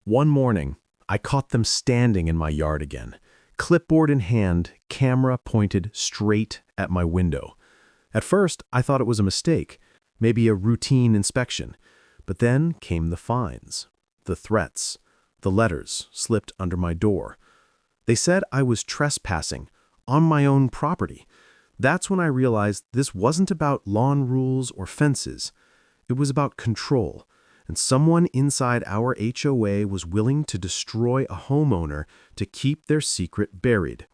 One morning, I caught them standing in my yard again, clipboard in hand, camera pointed straight at my window. At first, I thought it was a mistake, maybe a routine inspection. But then came the fines, the threats, the letters slipped under my door. They said I was trespassing on my own property. That's when I realized this wasn't about lawn rules or fences. It was about control, and someone inside our HOA was willing to destroy a homeowner to keep their secret buried.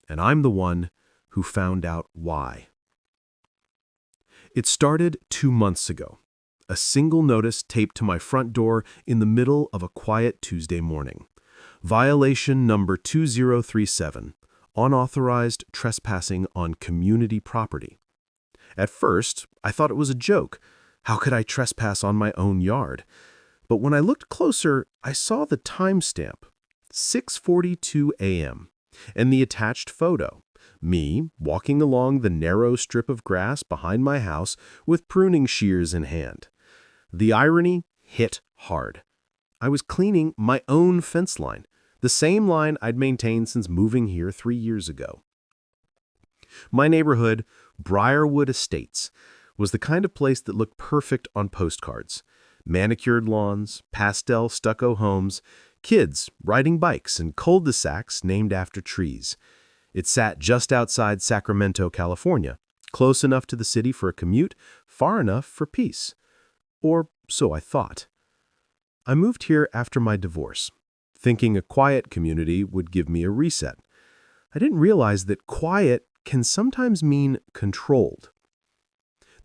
And I'm the one who found out why. It started 2 months ago. A single notice taped to my front door in the middle of a quiet Tuesday morning. Violation number 2037, unauthorized trespassing on community property. At first, I thought it was a joke. How could I trespass on my own yard? But when I looked closer, I saw the timestamp, 6:42 a.m., and the attached photo. Me walking along the narrow strip of grass behind my house with pruning shears in hand. The irony hit hard. I was cleaning my own fence line, the same line I'd maintained since moving here 3 years ago. My neighborhood, Briarwood Estates, was the kind of place that looked perfect on postcards. Manicured lawns, pastel stucco homes, kids riding bikes, and cul-de-sacs named after trees. It sat just outside Sacramento, California, close enough to the city for a commute, far enough for peace. Or so I thought. I moved here after my divorce, thinking a quiet community would give me a reset. I didn't realize that quiet can sometimes mean controlled.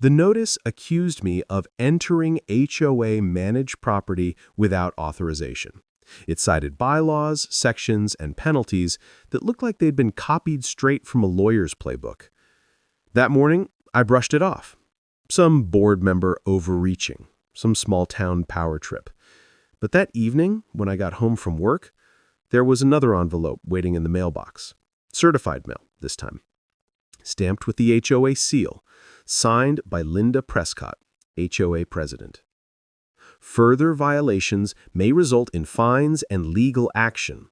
The notice accused me of entering HOA-managed property without authorization. It cited bylaws, sections, and penalties that looked like they'd been copied straight from a lawyer's playbook. That morning, I brushed it off. Some board member overreaching, some small-town power trip. But that evening, when I got home from work, there was another envelope waiting in the mailbox. Certified mail, this time. Stamped with the HOA seal, signed by Linda Prescott, HOA president. Further violations may result in fines and legal action.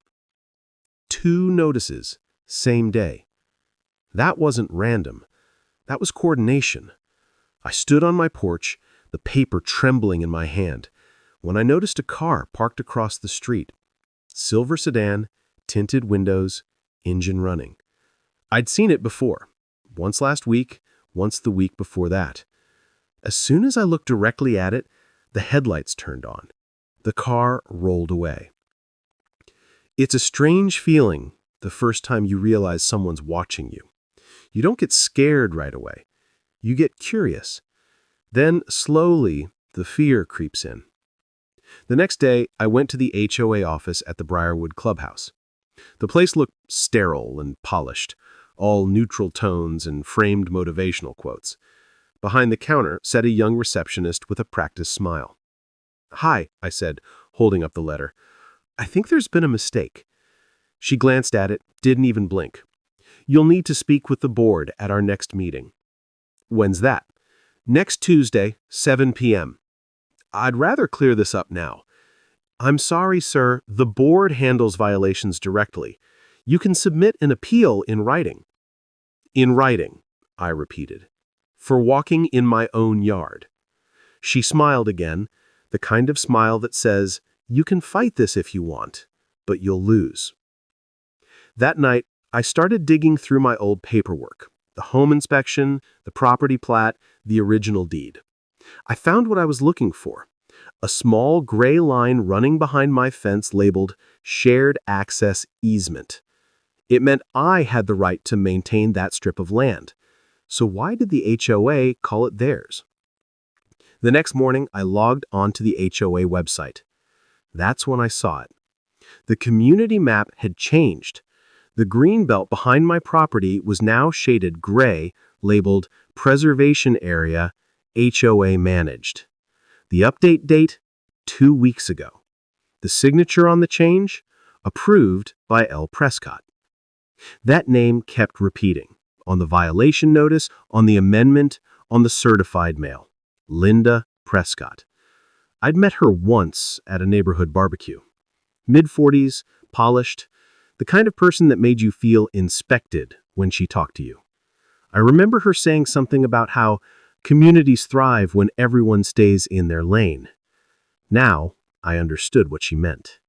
2 notices, same day. That wasn't random. That was coordination. I stood on my porch, the paper trembling in my hand, when I noticed a car parked across the street. Silver sedan, tinted windows, engine running. I'd seen it before, once last week, once the week before that. As soon as I looked directly at it, the headlights turned on. The car rolled away. It's a strange feeling the first time you realize someone's watching you. You don't get scared right away. You get curious. Then, slowly, the fear creeps in. The next day, I went to the HOA office at the Briarwood Clubhouse. The place looked sterile and polished, all neutral tones and framed motivational quotes. Behind the counter sat a young receptionist with a practiced smile. "Hi," I said, holding up the letter. "I think there's been a mistake." She glanced at it, didn't even blink. "You'll need to speak with the board at our next meeting." "When's that?" "Next Tuesday, 7 p.m. "I'd rather clear this up now." "I'm sorry, sir. The board handles violations directly. You can submit an appeal in writing." "In writing," I repeated. "For walking in my own yard." She smiled again, the kind of smile that says, "You can fight this if you want, but you'll lose." That night, I started digging through my old paperwork, the home inspection, the property plat, the original deed. I found what I was looking for, a small gray line running behind my fence labeled Shared Access Easement. It meant I had the right to maintain that strip of land. So why did the HOA call it theirs? The next morning, I logged onto the HOA website. That's when I saw it. The community map had changed. The green belt behind my property was now shaded gray, labeled Preservation Area, HOA Managed. The update date, 2 weeks ago. The signature on the change, approved by L. Prescott. That name kept repeating. On the violation notice, on the amendment, on the certified mail. Linda Prescott. I'd met her once at a neighborhood barbecue. Mid-40s, polished, the kind of person that made you feel inspected when she talked to you. I remember her saying something about how communities thrive when everyone stays in their lane. Now, I understood what she meant.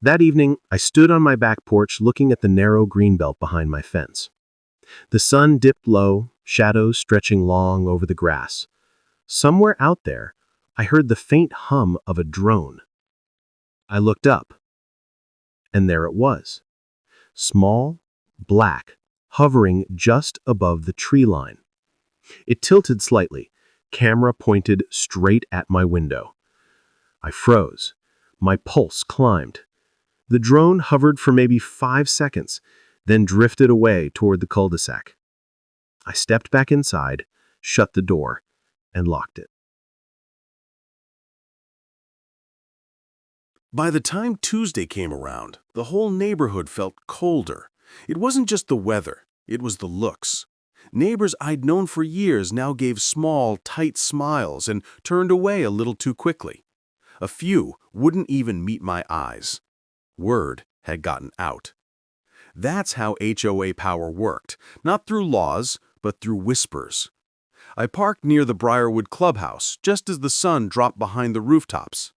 That evening, I stood on my back porch looking at the narrow greenbelt behind my fence. The sun dipped low, shadows stretching long over the grass. Somewhere out there, I heard the faint hum of a drone. I looked up, and there it was. Small, black, hovering just above the tree line. It tilted slightly, camera pointed straight at my window. I froze. My pulse climbed. The drone hovered for maybe 5 seconds, then drifted away toward the cul-de-sac. I stepped back inside, shut the door, and locked it. By the time Tuesday came around, the whole neighborhood felt colder. It wasn't just the weather, it was the looks. Neighbors I'd known for years now gave small, tight smiles and turned away a little too quickly. A few wouldn't even meet my eyes. Word had gotten out. That's how HOA power worked, not through laws, but through whispers. I parked near the Briarwood clubhouse just as the sun dropped behind the rooftops.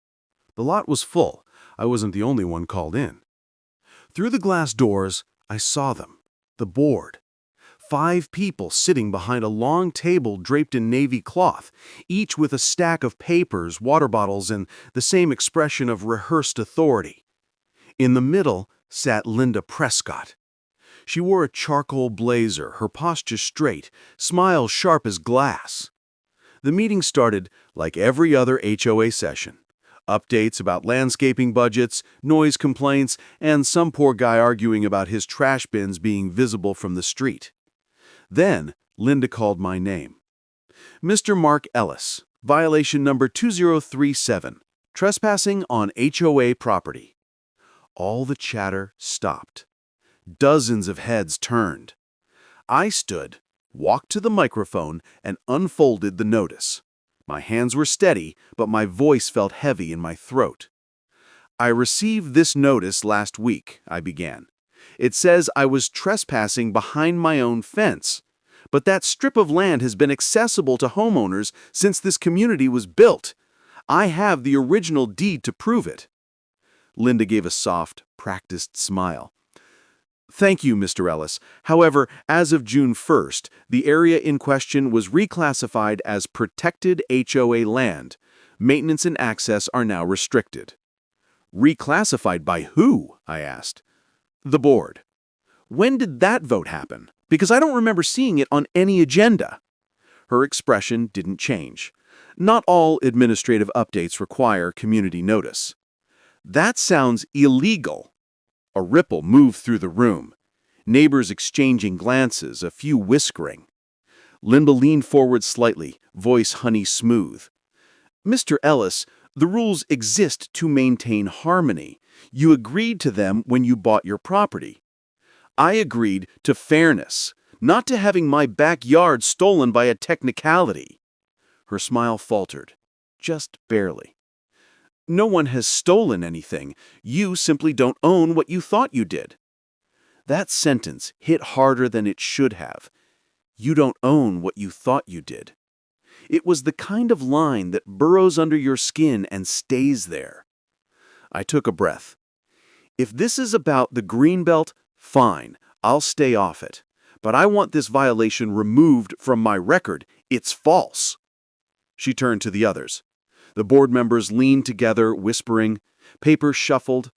The lot was full. I wasn't the only one called in. Through the glass doors, I saw them. The board. 5 people sitting behind a long table draped in navy cloth, each with a stack of papers, water bottles, and the same expression of rehearsed authority. In the middle sat Linda Prescott. She wore a charcoal blazer, her posture straight, smile sharp as glass. The meeting started like every other HOA session. Updates about landscaping budgets, noise complaints, and some poor guy arguing about his trash bins being visible from the street. Then, Linda called my name. Mr. Mark Ellis, violation number 2037, trespassing on HOA property. All the chatter stopped. Dozens of heads turned. I stood, walked to the microphone, and unfolded the notice. My hands were steady, but my voice felt heavy in my throat. I received this notice last week, I began. It says I was trespassing behind my own fence, but that strip of land has been accessible to homeowners since this community was built. I have the original deed to prove it. Linda gave a soft, practiced smile. Thank you, Mr. Ellis. However, as of June 1st, the area in question was reclassified as protected HOA land. Maintenance and access are now restricted. Reclassified by who? I asked. The board. When did that vote happen? Because I don't remember seeing it on any agenda. Her expression didn't change. Not all administrative updates require community notice. That sounds illegal. A ripple moved through the room. Neighbors exchanging glances, a few whispering. Linda leaned forward slightly, voice honey smooth. Mr. Ellis, the rules exist to maintain harmony. You agreed to them when you bought your property. I agreed to fairness, not to having my backyard stolen by a technicality. Her smile faltered, just barely. No one has stolen anything. You simply don't own what you thought you did. That sentence hit harder than it should have. You don't own what you thought you did. It was the kind of line that burrows under your skin and stays there. I took a breath. If this is about the greenbelt, fine, I'll stay off it. But I want this violation removed from my record. It's false. She turned to the others. The board members leaned together, whispering. Papers shuffled.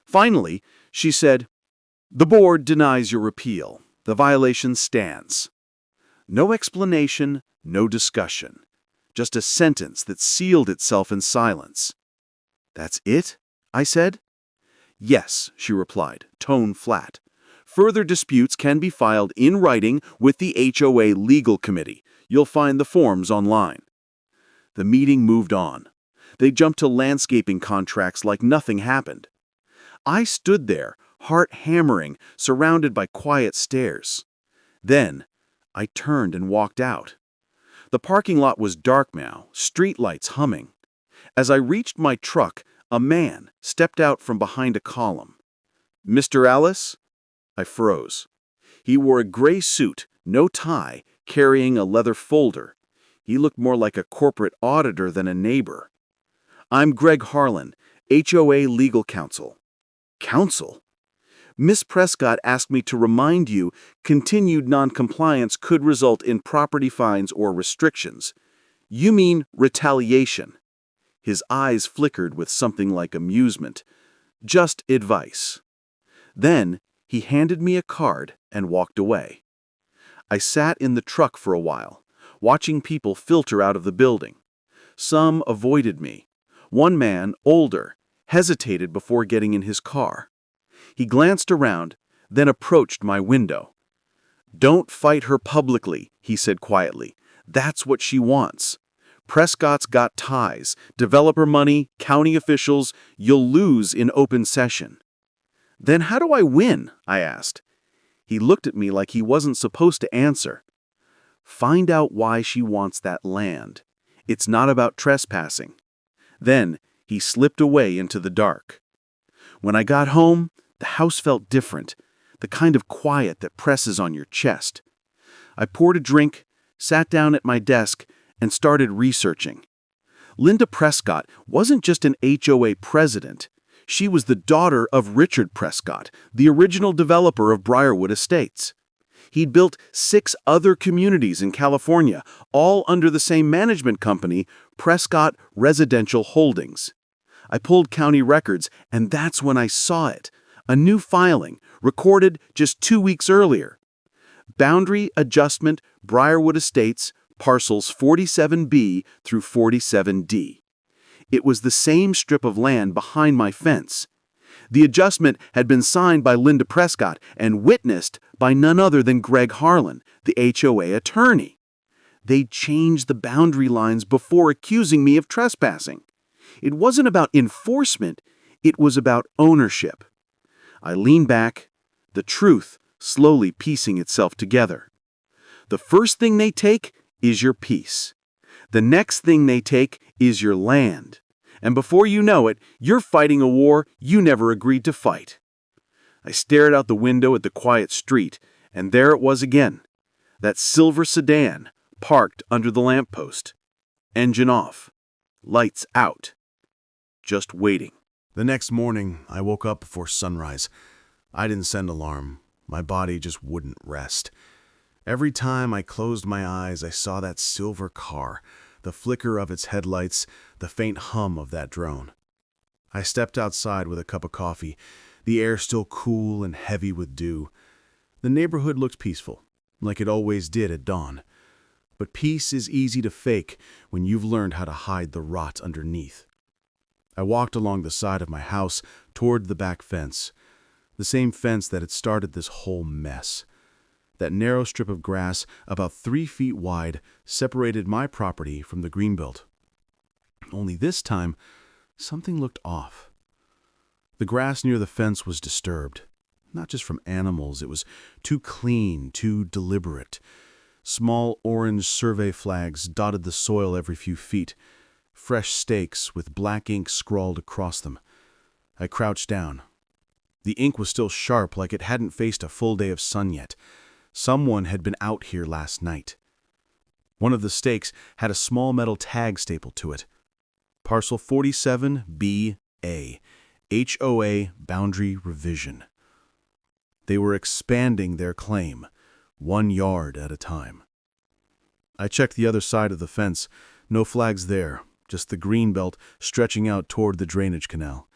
Finally, she said, "The board denies your appeal. The violation stands." No explanation, no discussion. Just a sentence that sealed itself in silence. "That's it?" I said. "Yes," she replied, tone flat. "Further disputes can be filed in writing with the HOA Legal Committee. You'll find the forms online." The meeting moved on. They jumped to landscaping contracts like nothing happened. I stood there, heart hammering, surrounded by quiet stares. Then, I turned and walked out. The parking lot was dark now, streetlights humming. As I reached my truck, A man stepped out from behind a column. "Mr. Ellis?" I froze. He wore a gray suit, no tie, carrying a leather folder. He looked more like a corporate auditor than a neighbor. "I'm Greg Harlan, HOA legal counsel." "Counsel?" "Miss Prescott asked me to remind you continued noncompliance could result in property fines or restrictions." "You mean retaliation?" His eyes flickered with something like amusement. "Just advice." Then he handed me a card and walked away. I sat in the truck for a while, watching people filter out of the building. Some avoided me. One man, older, hesitated before getting in his car. He glanced around, then approached my window. "Don't fight her publicly," he said quietly. "That's what she wants. Prescott's got ties, developer money, county officials. You'll lose in open session." "Then how do I win?" I asked. He looked at me like he wasn't supposed to answer. "Find out why she wants that land. It's not about trespassing." Then he slipped away into the dark. When I got home, the house felt different, the kind of quiet that presses on your chest. I poured a drink, sat down at my desk, and started researching. Linda Prescott wasn't just an HOA president. She was the daughter of Richard Prescott, the original developer of Briarwood Estates. He'd built 6 other communities in California, all under the same management company, Prescott Residential Holdings. I pulled county records, and that's when I saw it. A new filing, recorded just 2 weeks earlier. Boundary Adjustment, Briarwood Estates, parcels 47B through 47D. It was the same strip of land behind my fence. The adjustment had been signed by Linda Prescott and witnessed by none other than Greg Harlan, the HOA attorney. They'd changed the boundary lines before accusing me of trespassing. It wasn't about enforcement, it was about ownership. I leaned back, the truth slowly piecing itself together. The first thing they take is your peace. The next thing they take is your land. And before you know it, you're fighting a war you never agreed to fight. I stared out the window at the quiet street, and there it was again. That silver sedan, parked under the lamppost. Engine off. Lights out. Just waiting. The next morning, I woke up before sunrise. I didn't send alarm. My body just wouldn't rest. Every time I closed my eyes, I saw that silver car, the flicker of its headlights, the faint hum of that drone. I stepped outside with a cup of coffee, the air still cool and heavy with dew. The neighborhood looked peaceful, like it always did at dawn. But peace is easy to fake when you've learned how to hide the rot underneath. I walked along the side of my house toward the back fence, the same fence that had started this whole mess. That narrow strip of grass, about 3 feet wide, separated my property from the greenbelt. Only this time, something looked off. The grass near the fence was disturbed. Not just from animals, it was too clean, too deliberate. Small orange survey flags dotted the soil every few feet, fresh stakes with black ink scrawled across them. I crouched down. The ink was still sharp, like it hadn't faced a full day of sun yet. Someone had been out here last night. One of the stakes had a small metal tag stapled to it. Parcel 47BA, HOA Boundary Revision. They were expanding their claim, 1 yard at a time. I checked the other side of the fence. No flags there, just the green belt stretching out toward the drainage canal.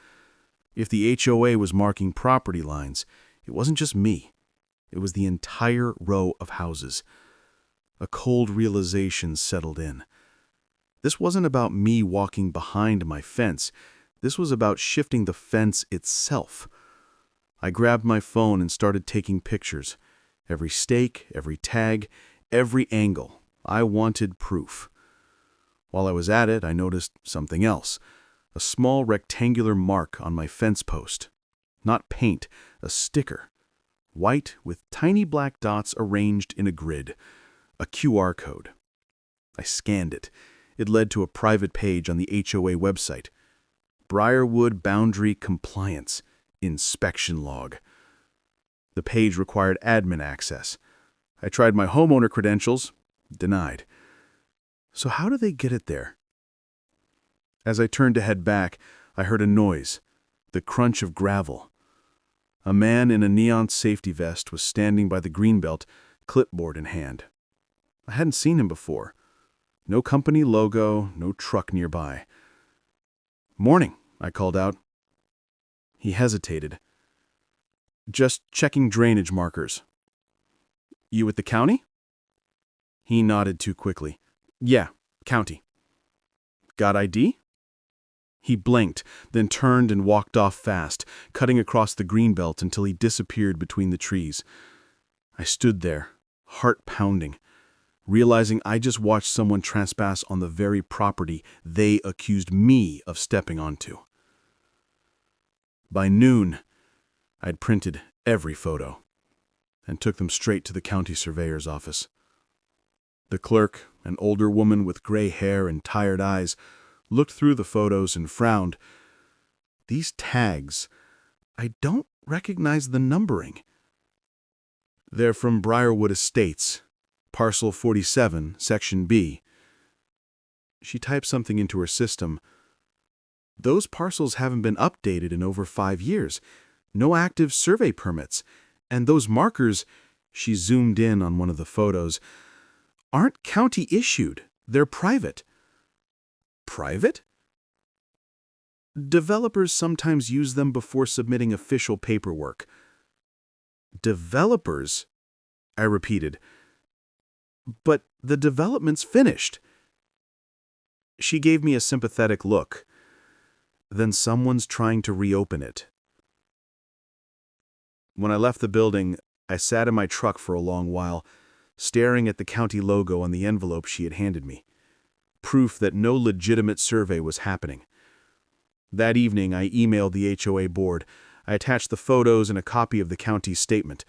If the HOA was marking property lines, it wasn't just me. It was the entire row of houses. A cold realization settled in. This wasn't about me walking behind my fence. This was about shifting the fence itself. I grabbed my phone and started taking pictures. Every stake, every tag, every angle. I wanted proof. While I was at it, I noticed something else. A small rectangular mark on my fence post. Not paint, a sticker. White with tiny black dots arranged in a grid. A QR code. I scanned it. It led to a private page on the HOA website. Briarwood Boundary Compliance Inspection Log. The page required admin access. I tried my homeowner credentials. Denied. So how do they get it there? As I turned to head back, I heard a noise, the crunch of gravel. A man in a neon safety vest was standing by the greenbelt, clipboard in hand. I hadn't seen him before. No company logo, no truck nearby. "Morning," I called out. He hesitated. "Just checking drainage markers." "You with the county?" He nodded too quickly. "Yeah, county." "Got ID?" He blinked, then turned and walked off fast, cutting across the greenbelt until he disappeared between the trees. I stood there, heart pounding, realizing I just watched someone trespass on the very property they accused me of stepping onto. By noon, I'd printed every photo and took them straight to the county surveyor's office. The clerk, an older woman with gray hair and tired eyes, looked through the photos and frowned. "These tags, I don't recognize the numbering." "They're from Briarwood Estates, Parcel 47, Section B." She typed something into her system. "Those parcels haven't been updated in over 5 years. No active survey permits. And those markers," she zoomed in on one of the photos, "aren't county issued. They're private." "Private?" "Developers sometimes use them before submitting official paperwork." "Developers?" I repeated. "But the development's finished." She gave me a sympathetic look. "Then someone's trying to reopen it." When I left the building, I sat in my truck for a long while, staring at the county logo on the envelope she had handed me. Proof that no legitimate survey was happening. That evening, I emailed the HOA board. I attached the photos and a copy of the county's statement.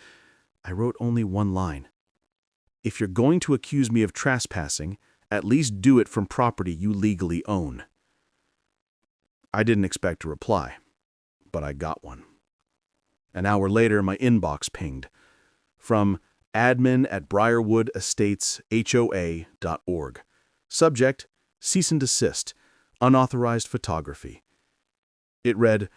I wrote only one line. "If you're going to accuse me of trespassing, at least do it from property you legally own." I didn't expect a reply, but I got one. An hour later, my inbox pinged. From admin@briarwoodestateshoa.org. Subject, cease and desist, unauthorized photography. It read,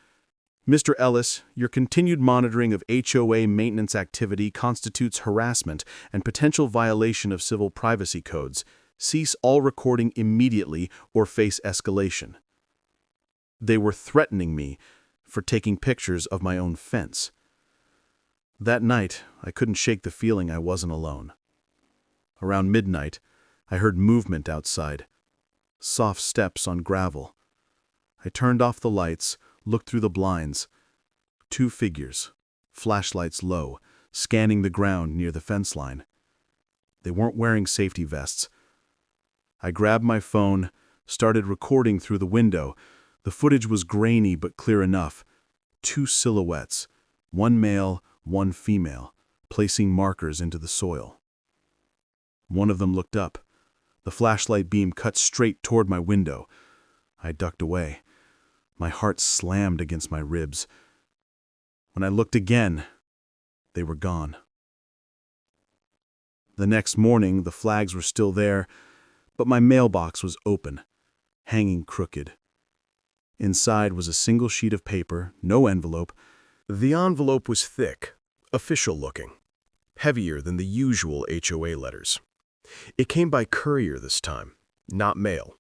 "Mr. Ellis, your continued monitoring of HOA maintenance activity constitutes harassment and potential violation of civil privacy codes. Cease all recording immediately or face escalation." They were threatening me for taking pictures of my own fence. That night, I couldn't shake the feeling I wasn't alone. Around midnight, I heard movement outside. Soft steps on gravel. I turned off the lights, looked through the blinds. 2 figures, flashlights low, scanning the ground near the fence line. They weren't wearing safety vests. I grabbed my phone, started recording through the window. The footage was grainy but clear enough. 2 silhouettes, one male, one female, placing markers into the soil. One of them looked up. The flashlight beam cut straight toward my window. I ducked away. My heart slammed against my ribs. When I looked again, they were gone. The next morning, the flags were still there, but my mailbox was open, hanging crooked. Inside was a single sheet of paper, no envelope. The envelope was thick, official-looking, heavier than the usual HOA letters. It came by courier this time, not mail,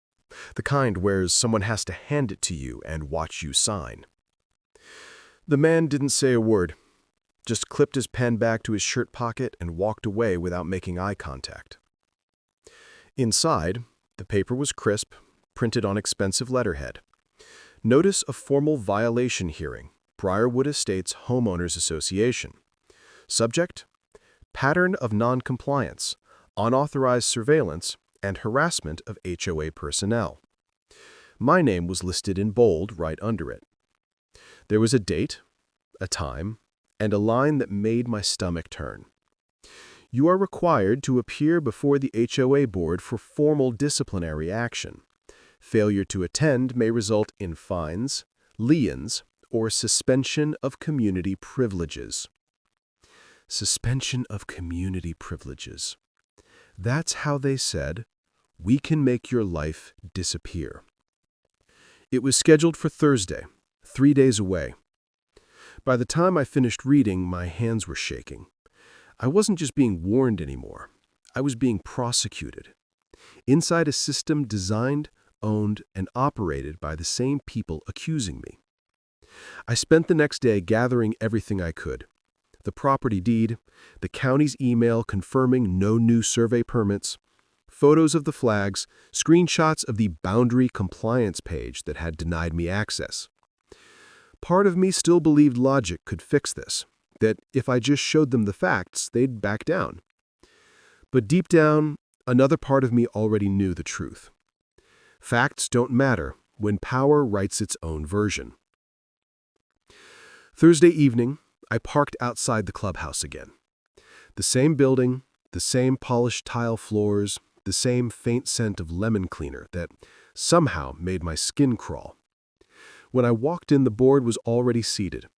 the kind where someone has to hand it to you and watch you sign. The man didn't say a word, just clipped his pen back to his shirt pocket and walked away without making eye contact. Inside, the paper was crisp, printed on expensive letterhead. Notice of formal violation hearing, Briarwood Estates Homeowners Association. Subject, pattern of non-compliance, unauthorized surveillance, and harassment of HOA personnel. My name was listed in bold right under it. There was a date, a time, and a line that made my stomach turn. You are required to appear before the HOA board for formal disciplinary action. Failure to attend may result in fines, liens, or suspension of community privileges. Suspension of community privileges. That's how they said, "We can make your life disappear." It was scheduled for Thursday, 3 days away. By the time I finished reading, my hands were shaking. I wasn't just being warned anymore. I was being prosecuted. Inside a system designed, owned, and operated by the same people accusing me. I spent the next day gathering everything I could. The property deed, the county's email confirming no new survey permits, photos of the flags, screenshots of the boundary compliance page that had denied me access. Part of me still believed logic could fix this, that if I just showed them the facts, they'd back down. But deep down, another part of me already knew the truth. Facts don't matter when power writes its own version. Thursday evening, I parked outside the clubhouse again. The same building, the same polished tile floors, the same faint scent of lemon cleaner that somehow made my skin crawl. When I walked in, the board was already seated.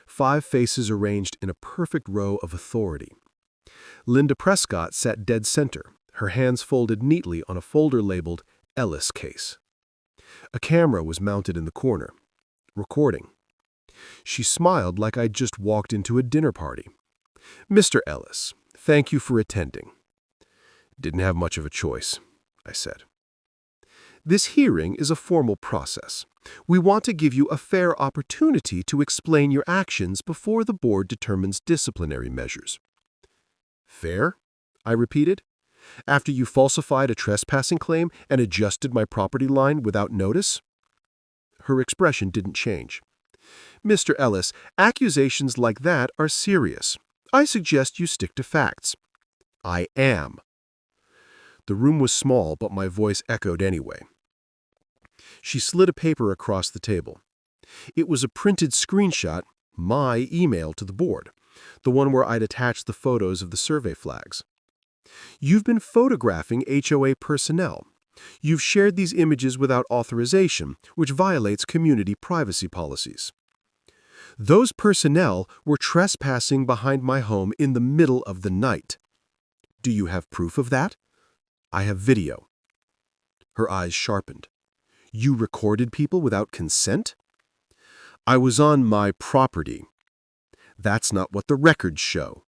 5 faces arranged in a perfect row of authority. Linda Prescott sat dead center, her hands folded neatly on a folder labeled Ellis Case. A camera was mounted in the corner, recording. She smiled like I'd just walked into a dinner party. "Mr. Ellis, thank you for attending." "Didn't have much of a choice," I said. "This hearing is a formal process. We want to give you a fair opportunity to explain your actions before the board determines disciplinary measures." "Fair?" I repeated. "After you falsified a trespassing claim and adjusted my property line without notice?" Her expression didn't change. "Mr. Ellis, accusations like that are serious. I suggest you stick to facts." "I am." The room was small, but my voice echoed anyway. She slid a paper across the table. It was a printed screenshot, my email to the board, the one where I'd attached the photos of the survey flags. "You've been photographing HOA personnel. You've shared these images without authorization, which violates community privacy policies. Those personnel were trespassing behind my home in the middle of the night. Do you have proof of that?" "I have video." Her eyes sharpened. "You recorded people without consent?" "I was on my property." "That's not what the records show."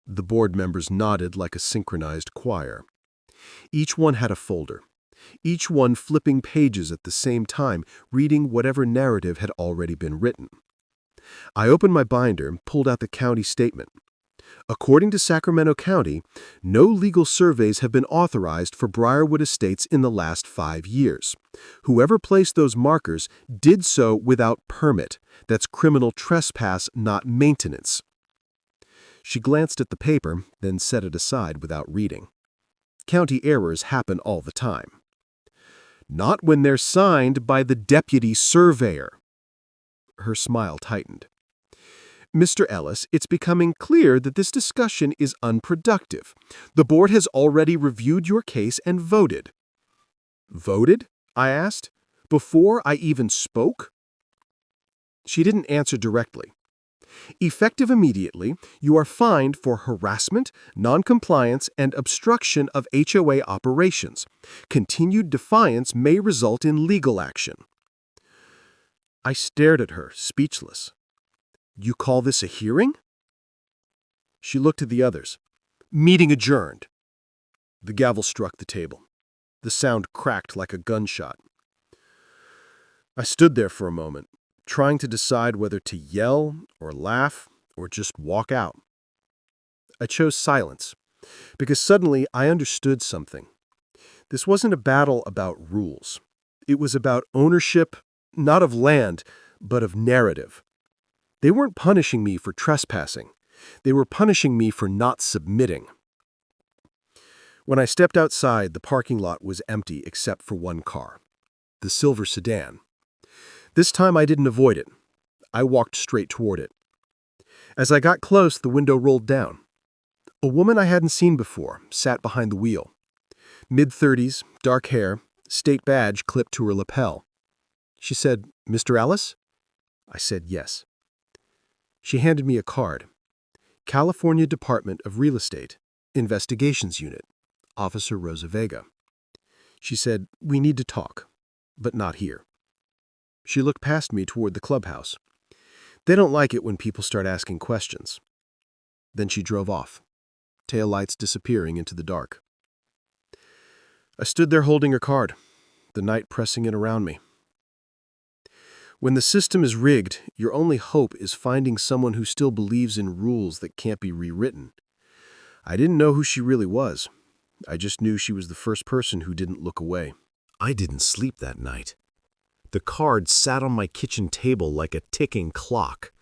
The board members nodded like a synchronized choir. Each one had a folder, each one flipping pages at the same time, reading whatever narrative had already been written. I opened my binder and pulled out the county statement. According to Sacramento County, no legal surveys have been authorized for Briarwood Estates in the last 5 years. Whoever placed those markers did so without permit. That's criminal trespass, not maintenance. She glanced at the paper, then set it aside without reading. County errors happen all the time. "Not when they're signed by the deputy surveyor." Her smile tightened. "Mr. Ellis, it's becoming clear that this discussion is unproductive. The board has already reviewed your case and voted." "Voted?" I asked. "Before I even spoke?" She didn't answer directly. "Effective immediately, you are fined for harassment, noncompliance, and obstruction of HOA operations. Continued defiance may result in legal action." I stared at her, speechless. "You call this a hearing?" She looked at the others. "Meeting adjourned." The gavel struck the table. The sound cracked like a gunshot. I stood there for a moment, trying to decide whether to yell or laugh or just walk out. I chose silence, because suddenly I understood something. This wasn't a battle about rules. It was about ownership, not of land, but of narrative. They weren't punishing me for trespassing. They were punishing me for not submitting. When I stepped outside, the parking lot was empty except for one car, the silver sedan. This time I didn't avoid it. I walked straight toward it. As I got close, the window rolled down. A woman I hadn't seen before sat behind the wheel. Mid-30s, dark hair, state badge clipped to her lapel. She said, "Mr. Ellis?" I said yes. She handed me a card. California Department of Real Estate, Investigations Unit, Officer Rosa Vega. She said, "We need to talk, but not here." She looked past me toward the clubhouse. They don't like it when people start asking questions. Then she drove off, taillights disappearing into the dark. I stood there holding her card, the night pressing in around me. When the system is rigged, your only hope is finding someone who still believes in rules that can't be rewritten. I didn't know who she really was. I just knew she was the first person who didn't look away. I didn't sleep that night. The card sat on my kitchen table like a ticking clock.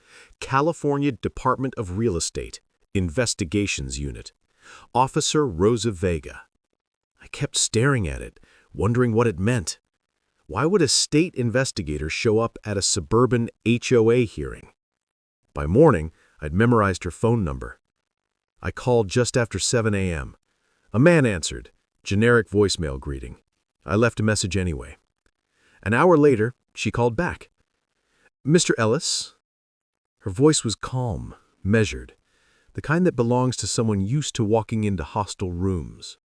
California Department of Real Estate, Investigations Unit, Officer Rosa Vega. I kept staring at it, wondering what it meant. Why would a state investigator show up at a suburban HOA hearing? By morning, I'd memorized her phone number. I called just after 7 a.m. A man answered, generic voicemail greeting. I left a message anyway. An hour later, she called back. "Mr. Ellis?" Her voice was calm, measured, the kind that belongs to someone used to walking into hostile rooms.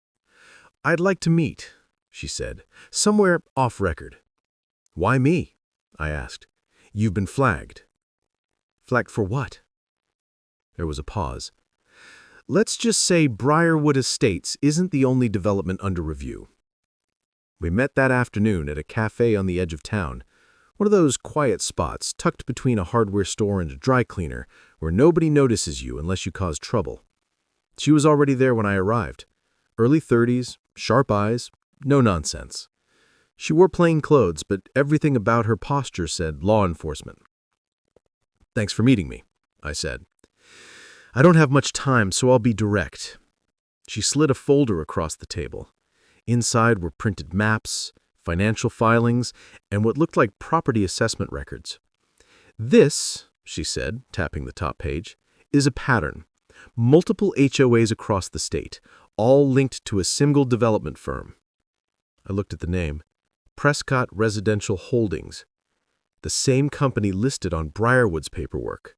"I'd like to meet," she said, "somewhere off record." "Why me?" I asked. "You've been flagged." "Flagged for what?" There was a pause. "Let's just say Briarwood Estates isn't the only development under review." We met that afternoon at a cafe on the edge of town, one of those quiet spots tucked between a hardware store and a dry cleaner where nobody notices you unless you cause trouble. She was already there when I arrived. Early 30s, sharp eyes, no nonsense. She wore plain clothes, but everything about her posture said law enforcement. "Thanks for meeting me," I said. "I don't have much time, so I'll be direct." She slid a folder across the table. Inside were printed maps, financial filings, and what looked like property assessment records. "This," she said, tapping the top page, "is a pattern. Multiple HOAs across the state, all linked to a single development firm." I looked at the name. Prescott Residential Holdings. The same company listed on Briarwood's paperwork.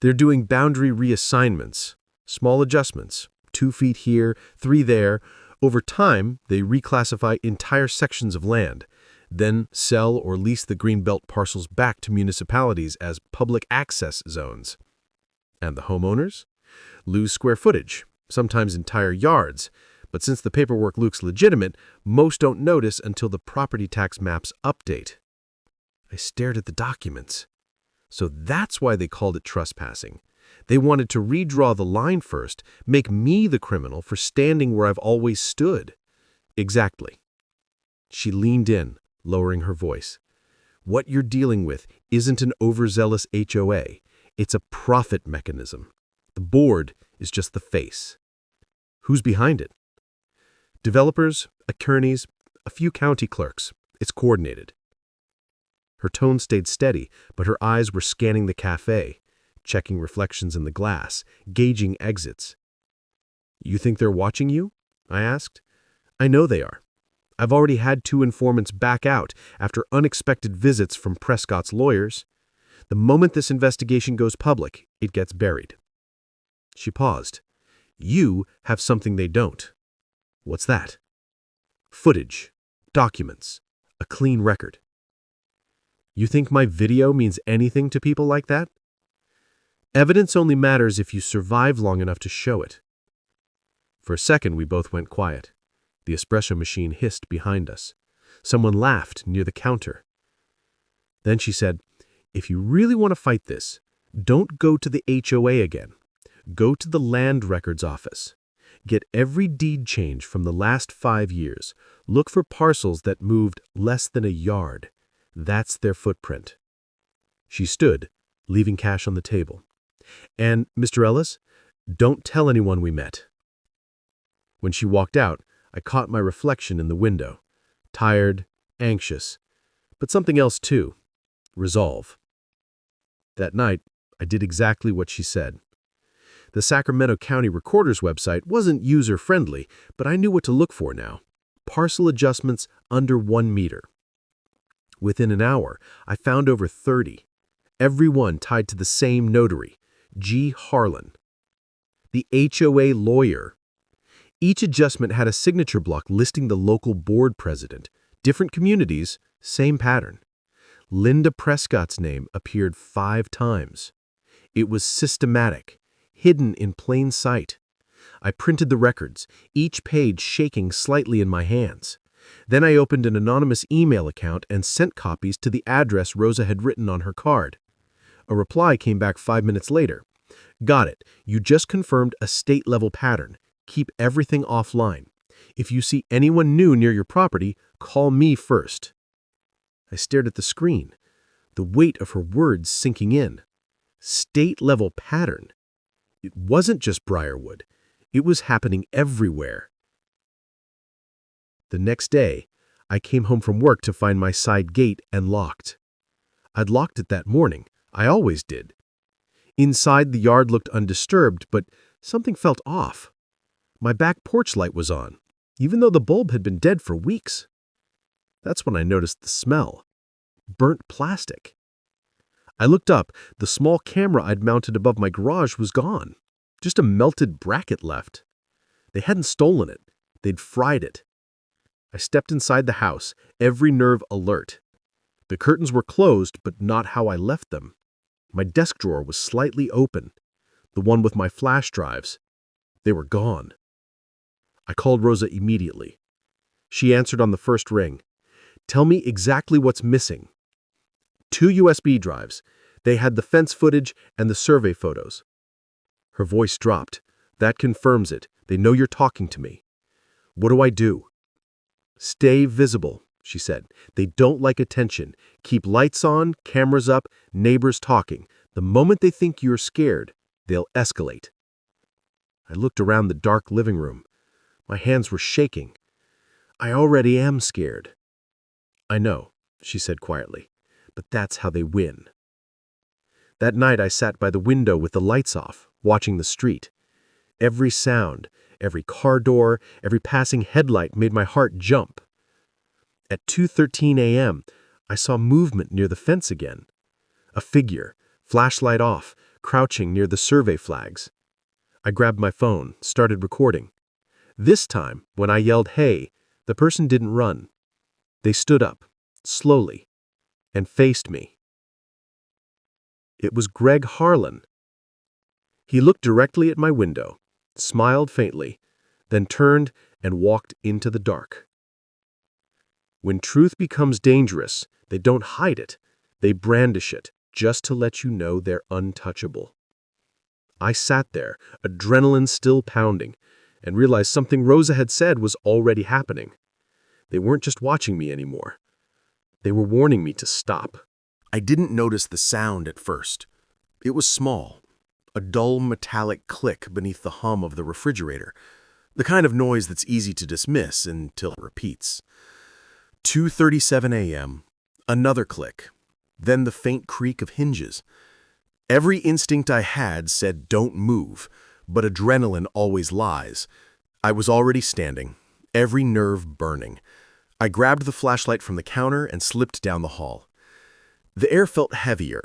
They're doing boundary reassignments, small adjustments, 2 feet here, 3 there. Over time, they reclassify entire sections of land, then sell or lease the greenbelt parcels back to municipalities as public access zones. And the homeowners? Lose square footage, sometimes entire yards, but since the paperwork looks legitimate, most don't notice until the property tax maps update. I stared at the documents. So that's why they called it trespassing. They wanted to redraw the line first, make me the criminal for standing where I've always stood. Exactly. She leaned in, lowering her voice. "What you're dealing with isn't an overzealous HOA. It's a profit mechanism. The board is just the face." "Who's behind it?" "Developers, attorneys, a few county clerks. It's coordinated." Her tone stayed steady, but her eyes were scanning the cafe, checking reflections in the glass, gauging exits. "You think they're watching you?" I asked. "I know they are. I've already had 2 informants back out after unexpected visits from Prescott's lawyers. The moment this investigation goes public, it gets buried." She paused. "You have something they don't." "What's that?" "Footage, documents, a clean record." "You think my video means anything to people like that?" "Evidence only matters if you survive long enough to show it." For a second, we both went quiet. The espresso machine hissed behind us. Someone laughed near the counter. Then she said, "If you really want to fight this, don't go to the HOA again. Go to the land records office. Get every deed change from the last 5 years. Look for parcels that moved less than a yard. That's their footprint." She stood, leaving cash on the table. "And, Mr. Ellis, don't tell anyone we met." When she walked out, I caught my reflection in the window. Tired, anxious, but something else too. Resolve. That night, I did exactly what she said. The Sacramento County Recorder's website wasn't user-friendly, but I knew what to look for now. Parcel adjustments under 1 meter. Within an hour, I found over 30, every one tied to the same notary, G. Harlan. The HOA lawyer. Each adjustment had a signature block listing the local board president. Different communities, same pattern. Linda Prescott's name appeared 5 times. It was systematic, hidden in plain sight. I printed the records, each page shaking slightly in my hands. Then I opened an anonymous email account and sent copies to the address Rosa had written on her card. A reply came back 5 minutes later. Got it. You just confirmed a state-level pattern. Keep everything offline. If you see anyone new near your property, call me first. I stared at the screen, the weight of her words sinking in. State-level pattern. It wasn't just Briarwood. It was happening everywhere. The next day, I came home from work to find my side gate unlocked. I'd locked it that morning. I always did. Inside, the yard looked undisturbed, but something felt off. My back porch light was on, even though the bulb had been dead for weeks. That's when I noticed the smell. Burnt plastic. I looked up. The small camera I'd mounted above my garage was gone. Just a melted bracket left. They hadn't stolen it. They'd fried it. I stepped inside the house, every nerve alert. The curtains were closed, but not how I left them. My desk drawer was slightly open. The one with my flash drives. They were gone. I called Rosa immediately. She answered on the first ring. Tell me exactly what's missing. 2 USB drives. They had the fence footage and the survey photos. Her voice dropped. That confirms it. They know you're talking to me. What do I do? Stay visible, she said. They don't like attention. Keep lights on, cameras up, neighbors talking. The moment they think you're scared, they'll escalate. I looked around the dark living room. My hands were shaking. I already am scared. I know, she said quietly, but that's how they win. That night I sat by the window with the lights off, watching the street. Every sound, every car door, every passing headlight made my heart jump. At 2:13 a.m., I saw movement near the fence again. A figure, flashlight off, crouching near the survey flags. I grabbed my phone, started recording. This time, when I yelled, "Hey," the person didn't run. They stood up, slowly, and faced me. It was Greg Harlan. He looked directly at my window, smiled faintly, then turned and walked into the dark. When truth becomes dangerous, they don't hide it. They brandish it, just to let you know they're untouchable. I sat there, adrenaline still pounding, and realized something Rosa had said was already happening. They weren't just watching me anymore. They were warning me to stop. I didn't notice the sound at first. It was small, a dull metallic click beneath the hum of the refrigerator, the kind of noise that's easy to dismiss until it repeats. 2:37 a.m., another click, then the faint creak of hinges. Every instinct I had said don't move, but adrenaline always lies. I was already standing, every nerve burning. I grabbed the flashlight from the counter and slipped down the hall. The air felt heavier,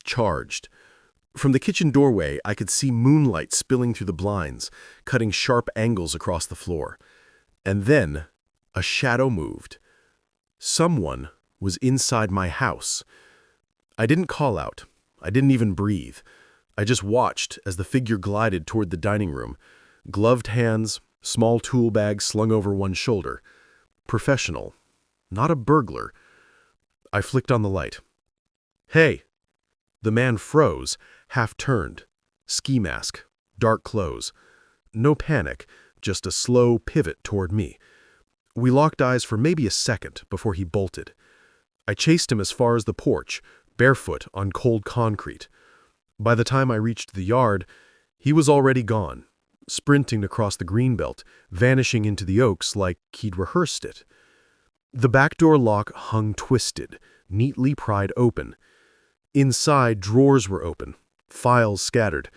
charged. From the kitchen doorway, I could see moonlight spilling through the blinds, cutting sharp angles across the floor. And then, a shadow moved. Someone was inside my house. I didn't call out. I didn't even breathe. I just watched as the figure glided toward the dining room, gloved hands, small tool bag slung over one shoulder. Professional, not a burglar. I flicked on the light. "Hey!" The man froze, half-turned. Ski mask, dark clothes. No panic, just a slow pivot toward me. We locked eyes for maybe a second before he bolted. I chased him as far as the porch, barefoot on cold concrete. By the time I reached the yard, he was already gone, sprinting across the greenbelt, vanishing into the oaks like he'd rehearsed it. The back door lock hung twisted, neatly pried open. Inside, drawers were open, files scattered.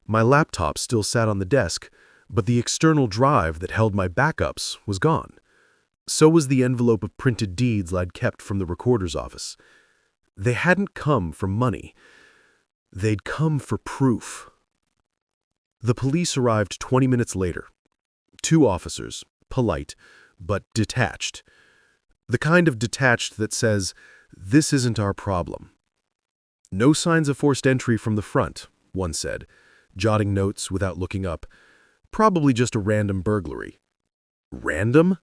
My laptop still sat on the desk, but the external drive that held my backups was gone. So was the envelope of printed deeds I'd kept from the recorder's office. They hadn't come for money. They'd come for proof. The police arrived 20 minutes later. 2 officers, polite, but detached. The kind of detached that says, "This isn't our problem." "No signs of forced entry from the front," one said, jotting notes without looking up. "Probably just a random burglary." Random?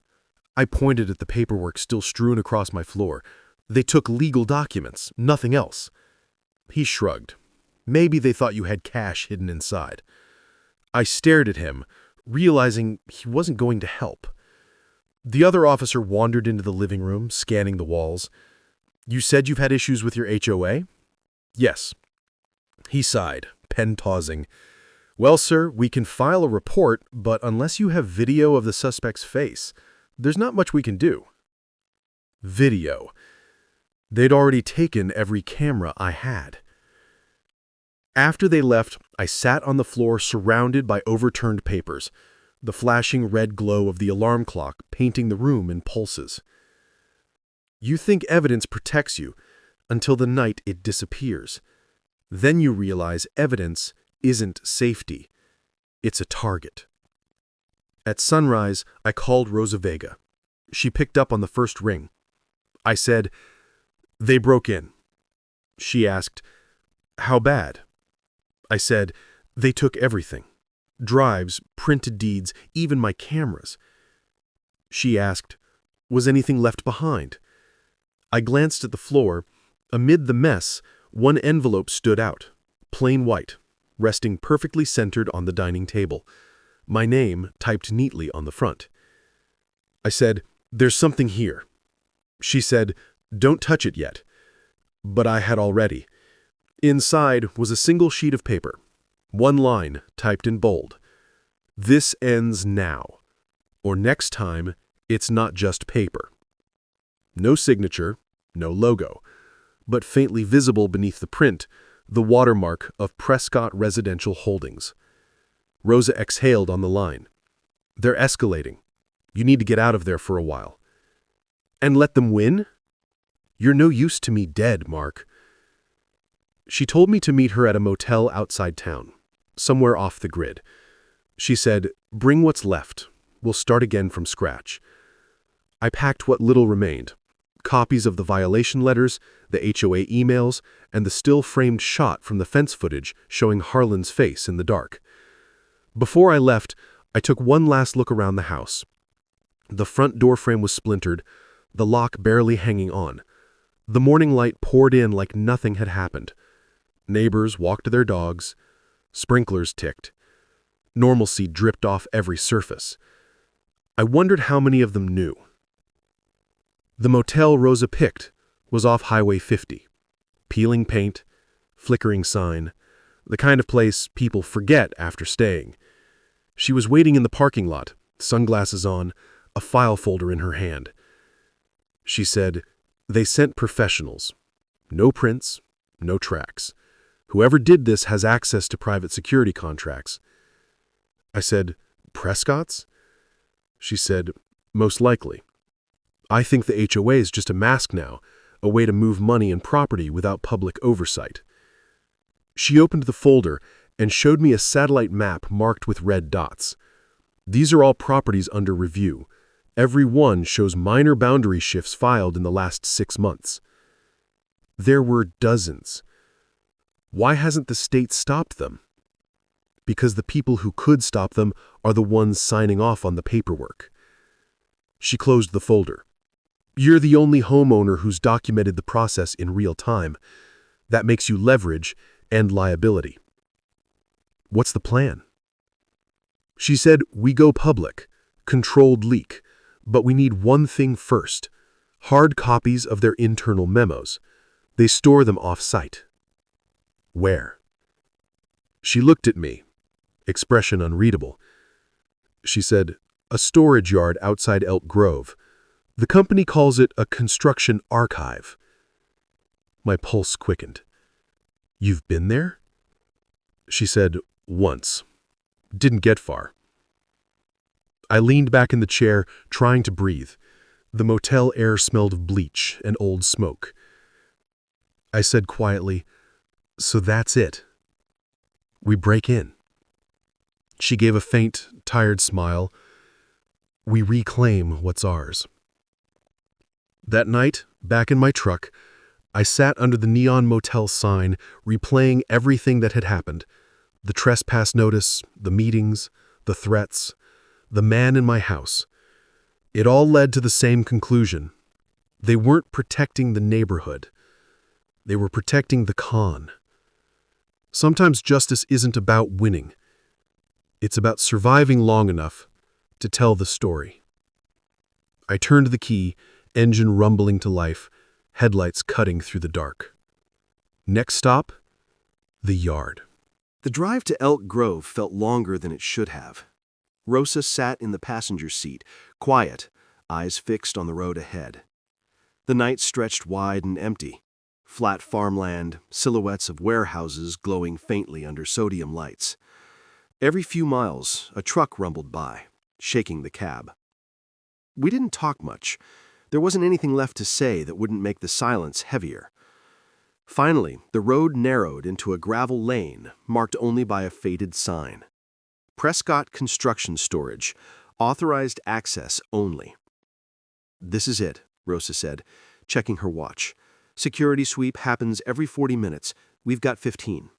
I pointed at the paperwork still strewn across my floor. "They took legal documents, nothing else." He shrugged. "Maybe they thought you had cash hidden inside." I stared at him, realizing he wasn't going to help. The other officer wandered into the living room, scanning the walls. "You said you've had issues with your HOA?" "Yes." He sighed, pen pausing. "Well, sir, we can file a report, but unless you have video of the suspect's face, there's not much we can do." Video. They'd already taken every camera I had. After they left, I sat on the floor surrounded by overturned papers, the flashing red glow of the alarm clock painting the room in pulses. You think evidence protects you until the night it disappears. Then you realize evidence isn't safety. It's a target. At sunrise, I called Rosa Vega. She picked up on the first ring. I said, "They broke in." She asked, "How bad?" I said, "They took everything. Drives, printed deeds, even my cameras." She asked, "Was anything left behind?" I glanced at the floor. Amid the mess, one envelope stood out, plain white, resting perfectly centered on the dining table. My name typed neatly on the front. I said, "There's something here." She said, "Don't touch it yet." But I had already. Inside was a single sheet of paper. One line typed in bold. "This ends now. Or next time, it's not just paper." No signature, no logo, but faintly visible beneath the print, the watermark of Prescott Residential Holdings. Rosa exhaled on the line. "They're escalating. You need to get out of there for a while." "And let them win?" "You're no use to me dead, Mark." She told me to meet her at a motel outside town, somewhere off the grid. She said, "Bring what's left. We'll start again from scratch." I packed what little remained. Copies of the violation letters, the HOA emails, and the still-framed shot from the fence footage showing Harlan's face in the dark. Before I left, I took one last look around the house. The front door frame was splintered, the lock barely hanging on. The morning light poured in like nothing had happened. Neighbors walked their dogs. Sprinklers ticked. Normalcy dripped off every surface. I wondered how many of them knew. The motel Rosa picked was off Highway 50. Peeling paint, flickering sign, the kind of place people forget after staying. She was waiting in the parking lot, sunglasses on, a file folder in her hand. She said, "They sent professionals. No prints, no tracks. Whoever did this has access to private security contracts." I said, "Prescott's?" She said, "Most likely. I think the HOA is just a mask now, a way to move money and property without public oversight." She opened the folder and showed me a satellite map marked with red dots. "These are all properties under review. Every one shows minor boundary shifts filed in the last 6 months." There were dozens. Why hasn't the state stopped them? Because the people who could stop them are the ones signing off on the paperwork. She closed the folder. "You're the only homeowner who's documented the process in real time. That makes you leverage and liability." "What's the plan?" She said, "We go public, controlled leak, but we need one thing first: hard copies of their internal memos. They store them off-site." "Where?" She looked at me, expression unreadable. She said, "A storage yard outside Elk Grove. The company calls it a construction archive." My pulse quickened. "You've been there?" She said, "Once. Didn't get far." I leaned back in the chair, trying to breathe. The motel air smelled of bleach and old smoke. I said quietly, "So that's it. We break in." She gave a faint, tired smile. "We reclaim what's ours." That night, back in my truck, I sat under the neon motel sign, replaying everything that had happened. The trespass notice, the meetings, the threats, the man in my house. It all led to the same conclusion. They weren't protecting the neighborhood. They were protecting the con. Sometimes justice isn't about winning. It's about surviving long enough to tell the story. I turned the key, engine rumbling to life, headlights cutting through the dark. Next stop, the yard. The drive to Elk Grove felt longer than it should have. Rosa sat in the passenger seat, quiet, eyes fixed on the road ahead. The night stretched wide and empty. Flat farmland, silhouettes of warehouses glowing faintly under sodium lights. Every few miles, a truck rumbled by, shaking the cab. We didn't talk much. There wasn't anything left to say that wouldn't make the silence heavier. Finally, the road narrowed into a gravel lane marked only by a faded sign. Prescott Construction Storage, authorized access only. "This is it," Rosa said, checking her watch. "Security sweep happens every 40 minutes. We've got 15.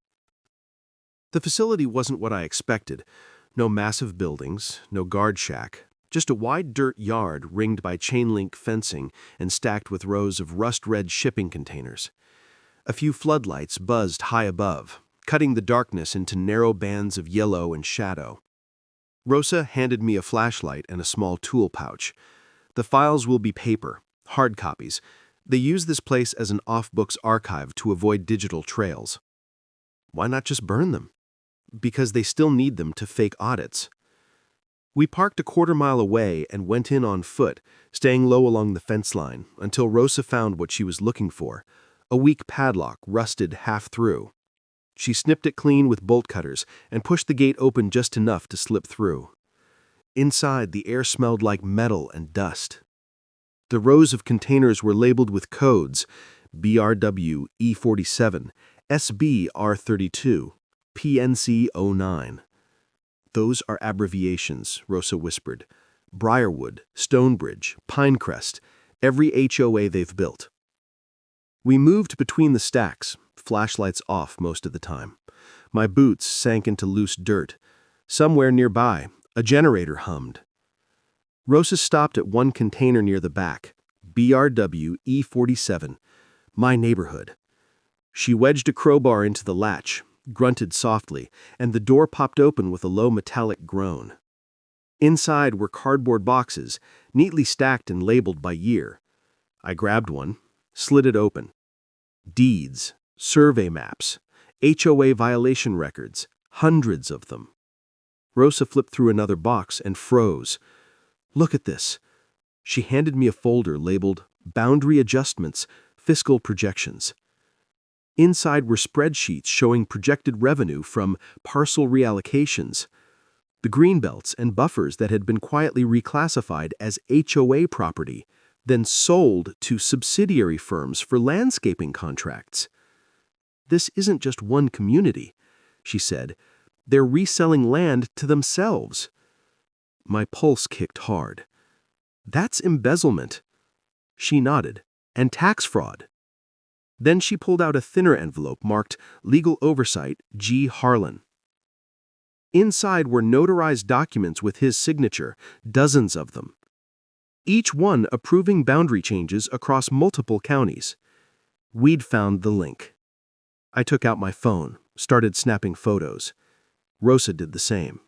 The facility wasn't what I expected. No massive buildings, no guard shack, just a wide dirt yard ringed by chain-link fencing and stacked with rows of rust-red shipping containers. A few floodlights buzzed high above, cutting the darkness into narrow bands of yellow and shadow. Rosa handed me a flashlight and a small tool pouch. "The files will be paper, hard copies. They use this place as an off-books archive to avoid digital trails." "Why not just burn them?" "Because they still need them to fake audits." We parked a quarter-mile away and went in on foot, staying low along the fence line, until Rosa found what she was looking for, a weak padlock rusted half through. She snipped it clean with bolt cutters and pushed the gate open just enough to slip through. Inside, the air smelled like metal and dust. The rows of containers were labeled with codes: BRW E47, SB R32, PNC 09. "Those are abbreviations," Rosa whispered. "Briarwood, Stonebridge, Pinecrest, every HOA they've built." We moved between the stacks, flashlights off most of the time. My boots sank into loose dirt. Somewhere nearby, a generator hummed. Rosa stopped at one container near the back, BRW E47, my neighborhood. She wedged a crowbar into the latch, grunted softly, and the door popped open with a low metallic groan. Inside were cardboard boxes, neatly stacked and labeled by year. I grabbed one, slid it open. Deeds, survey maps, HOA violation records, hundreds of them. Rosa flipped through another box and froze. "Look at this." She handed me a folder labeled Boundary Adjustments, Fiscal Projections. Inside were spreadsheets showing projected revenue from parcel reallocations, the greenbelts and buffers that had been quietly reclassified as HOA property, then sold to subsidiary firms for landscaping contracts. "This isn't just one community," she said. "They're reselling land to themselves." My pulse kicked hard. "That's embezzlement." She nodded. "And tax fraud." Then she pulled out a thinner envelope marked Legal Oversight G. Harlan. Inside were notarized documents with his signature, dozens of them. Each one approving boundary changes across multiple counties. We'd found the link. I took out my phone, started snapping photos. Rosa did the same.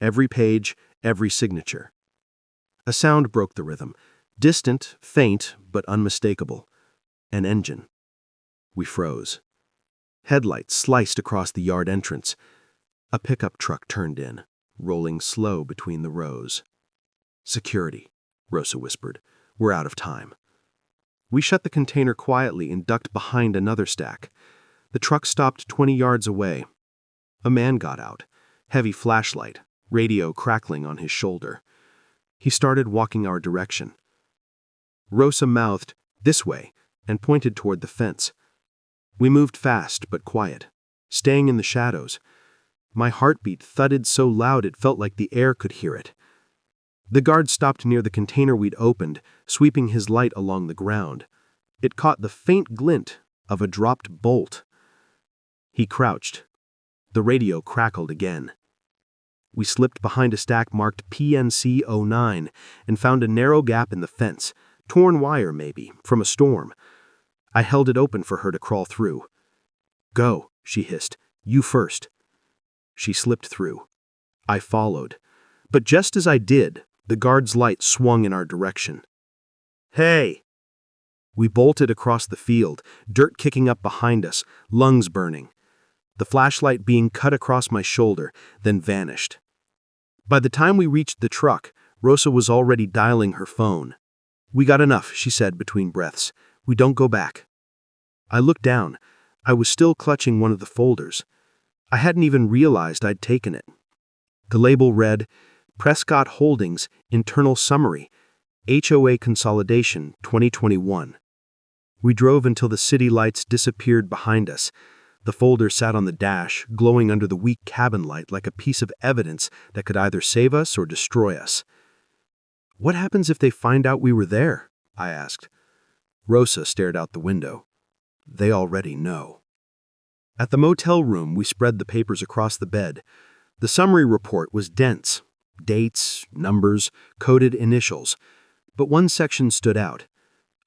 Every page, every signature. A sound broke the rhythm. Distant, faint, but unmistakable. An engine. We froze. Headlights sliced across the yard entrance. A pickup truck turned in, rolling slow between the rows. "Security," Rosa whispered. "We're out of time." We shut the container quietly and ducked behind another stack. The truck stopped 20 yards away. A man got out, heavy flashlight, radio crackling on his shoulder. He started walking our direction. Rosa mouthed, "This way," and pointed toward the fence. We moved fast but quiet, staying in the shadows. My heartbeat thudded so loud it felt like the air could hear it. The guard stopped near the container we'd opened, sweeping his light along the ground. It caught the faint glint of a dropped bolt. He crouched. The radio crackled again. We slipped behind a stack marked PNC 09 and found a narrow gap in the fence, torn wire maybe, from a storm. I held it open for her to crawl through. "Go," she hissed. "You first." She slipped through. I followed. But just as I did, the guard's light swung in our direction. "Hey!" We bolted across the field, dirt kicking up behind us, lungs burning. The flashlight being cut across my shoulder, then vanished. By the time we reached the truck, Rosa was already dialing her phone. "We got enough," she said between breaths. "We don't go back." I looked down. I was still clutching one of the folders. I hadn't even realized I'd taken it. The label read, "Prescott Holdings Internal Summary, HOA Consolidation 2021. We drove until the city lights disappeared behind us. The folder sat on the dash, glowing under the weak cabin light like a piece of evidence that could either save us or destroy us. "What happens if they find out we were there?" I asked. Rosa stared out the window. "They already know." At the motel room, we spread the papers across the bed. The summary report was dense. Dates, numbers, coded initials. But one section stood out.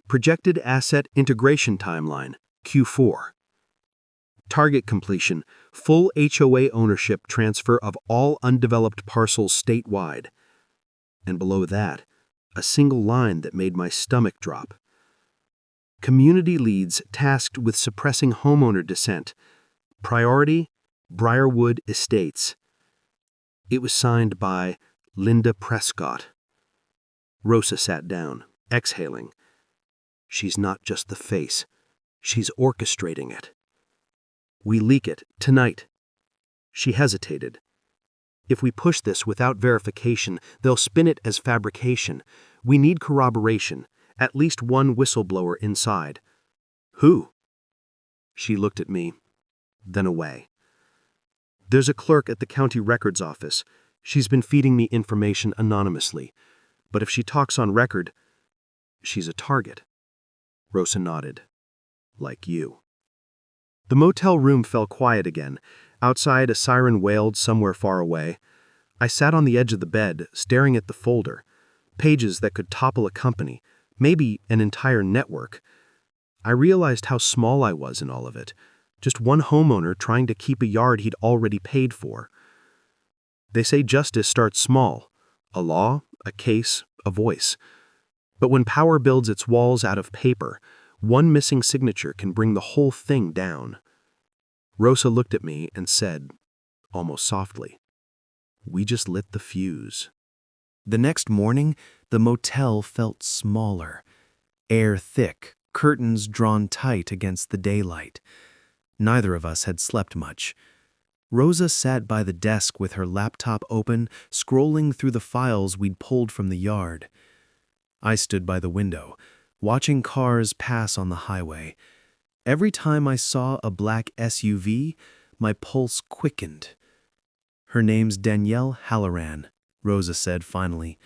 Projected Asset Integration Timeline, Q4. Target completion, full HOA ownership transfer of all undeveloped parcels statewide. And below that, a single line that made my stomach drop. Community leads tasked with suppressing homeowner dissent. Priority, Briarwood Estates. It was signed by Linda Prescott. Rosa sat down, exhaling. She's not just the face. She's orchestrating it. "We leak it, tonight." She hesitated. "If we push this without verification, they'll spin it as fabrication. We need corroboration, at least one whistleblower inside." "Who?" She looked at me, then away. "There's a clerk at the county records office. She's been feeding me information anonymously. But if she talks on record, she's a target." Rosa nodded. "Like you." The motel room fell quiet again. Outside, a siren wailed somewhere far away. I sat on the edge of the bed, staring at the folder. Pages that could topple a company, maybe an entire network. I realized how small I was in all of it. Just one homeowner trying to keep a yard he'd already paid for. They say justice starts small. A law, a case, a voice. But when power builds its walls out of paper, one missing signature can bring the whole thing down. Rosa looked at me and said, almost softly, "We just lit the fuse." The next morning, the motel felt smaller. Air thick, curtains drawn tight against the daylight. Neither of us had slept much. Rosa sat by the desk with her laptop open, scrolling through the files we'd pulled from the yard. I stood by the window, watching cars pass on the highway. Every time I saw a black SUV, my pulse quickened. "Her name's Danielle Halloran," Rosa said finally.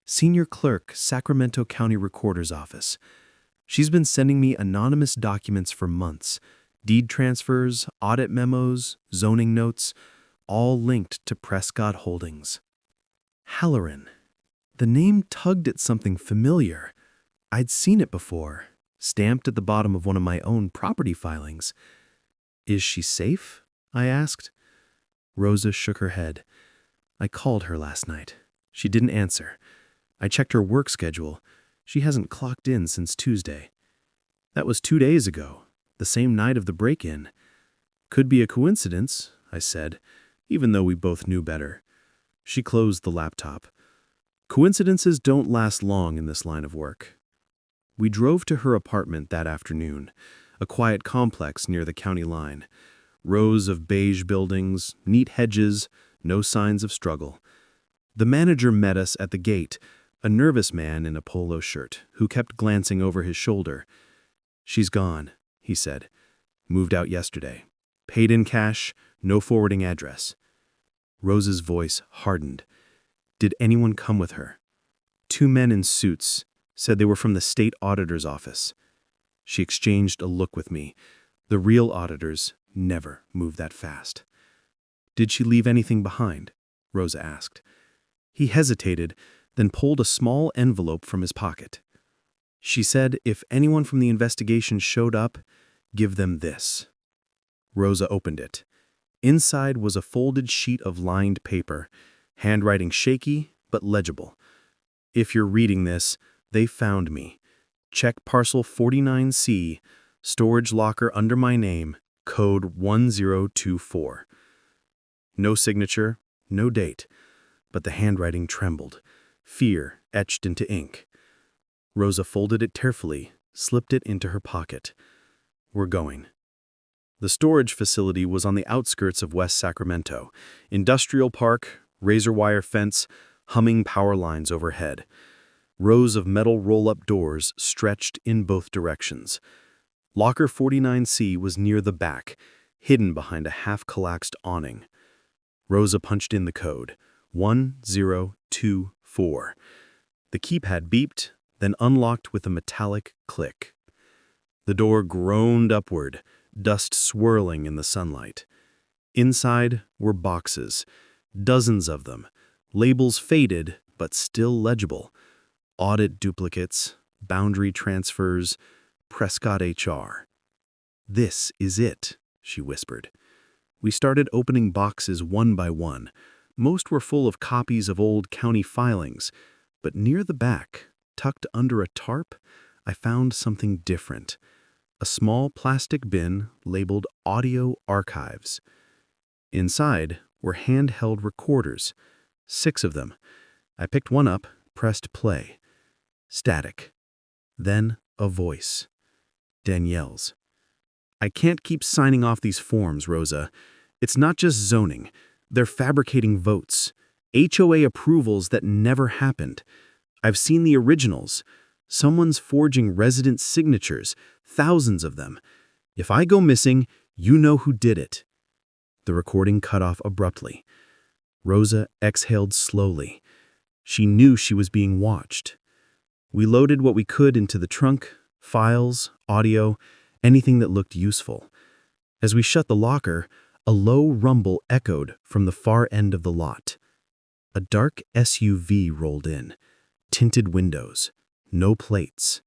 "Senior clerk, Sacramento County Recorder's Office. She's been sending me anonymous documents for months. Deed transfers, audit memos, zoning notes, all linked to Prescott Holdings." Halloran. The name tugged at something familiar. I'd seen it before, stamped at the bottom of one of my own property filings. "Is she safe?" I asked. Rosa shook her head. "I called her last night. She didn't answer. I checked her work schedule. She hasn't clocked in since Tuesday. That was 2 days ago, the same night of the break-in. Could be a coincidence," I said, even though we both knew better. She closed the laptop. Coincidences don't last long in this line of work. We drove to her apartment that afternoon, a quiet complex near the county line. Rows of beige buildings, neat hedges, no signs of struggle. The manager met us at the gate, A nervous man in a polo shirt who kept glancing over his shoulder. "She's gone," he said. "Moved out yesterday. Paid in cash, no forwarding address." Rose's voice hardened. "Did anyone come with her?" "Two men in suits. Said they were from the state auditor's office." She exchanged a look with me. The real auditors never move that fast. "Did she leave anything behind?" Rosa asked. He hesitated, then pulled a small envelope from his pocket. "She said if anyone from the investigation showed up, give them this." Rosa opened it. Inside was a folded sheet of lined paper, handwriting shaky but legible. "If you're reading this, they found me. Check parcel 49C, storage locker under my name, code 1024. No signature, no date, but the handwriting trembled, fear etched into ink. Rosa folded it carefully, slipped it into her pocket. "We're going." The storage facility was on the outskirts of West Sacramento. Industrial park, razor wire fence, humming power lines overhead. Rows of metal roll-up doors stretched in both directions. Locker 49C was near the back, hidden behind a half-collapsed awning. Rosa punched in the code, 1024. The keypad beeped, then unlocked with a metallic click. The door groaned upward, dust swirling in the sunlight. Inside were boxes, dozens of them, labels faded but still legible. Audit duplicates, boundary transfers, Prescott HR. "This is it," she whispered. We started opening boxes one by one. Most were full of copies of old county filings, but near the back, tucked under a tarp, I found something different. A small plastic bin labeled Audio Archives. Inside were handheld recorders, 6 of them. I picked one up, pressed play. Static. Then a voice. Danielle's. "I can't keep signing off these forms, Rosa. It's not just zoning. They're fabricating votes. HOA approvals that never happened. I've seen the originals. Someone's forging resident signatures, thousands of them. If I go missing, you know who did it." The recording cut off abruptly. Rosa exhaled slowly. She knew she was being watched. We loaded what we could into the trunk, files, audio, anything that looked useful. As we shut the locker, a low rumble echoed from the far end of the lot. A dark SUV rolled in. Tinted windows. No plates.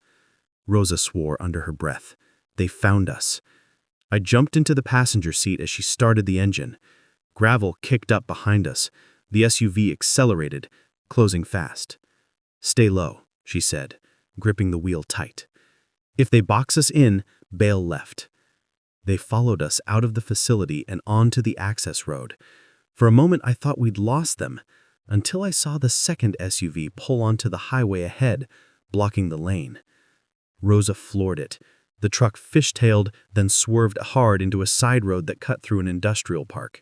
Rosa swore under her breath. They found us. I jumped into the passenger seat as she started the engine. Gravel kicked up behind us. The SUV accelerated, closing fast. "Stay low," she said, gripping the wheel tight. "If they box us in, bail left." They followed us out of the facility and onto the access road. For a moment I thought we'd lost them, until I saw the second SUV pull onto the highway ahead, blocking the lane. Rosa floored it. The truck fishtailed, then swerved hard into a side road that cut through an industrial park.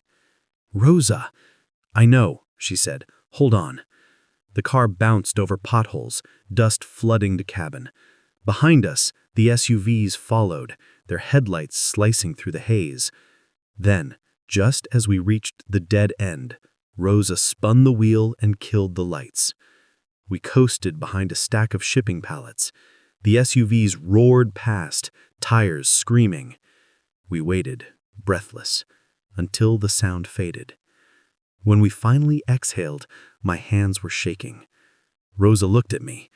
"Rosa!" "I know," she said. "Hold on." The car bounced over potholes, dust flooding the cabin. Behind us, the SUVs followed, their headlights slicing through the haze. Then, just as we reached the dead end, Rosa spun the wheel and killed the lights. We coasted behind a stack of shipping pallets. The SUVs roared past, tires screaming. We waited, breathless, until the sound faded. When we finally exhaled, my hands were shaking. Rosa looked at me.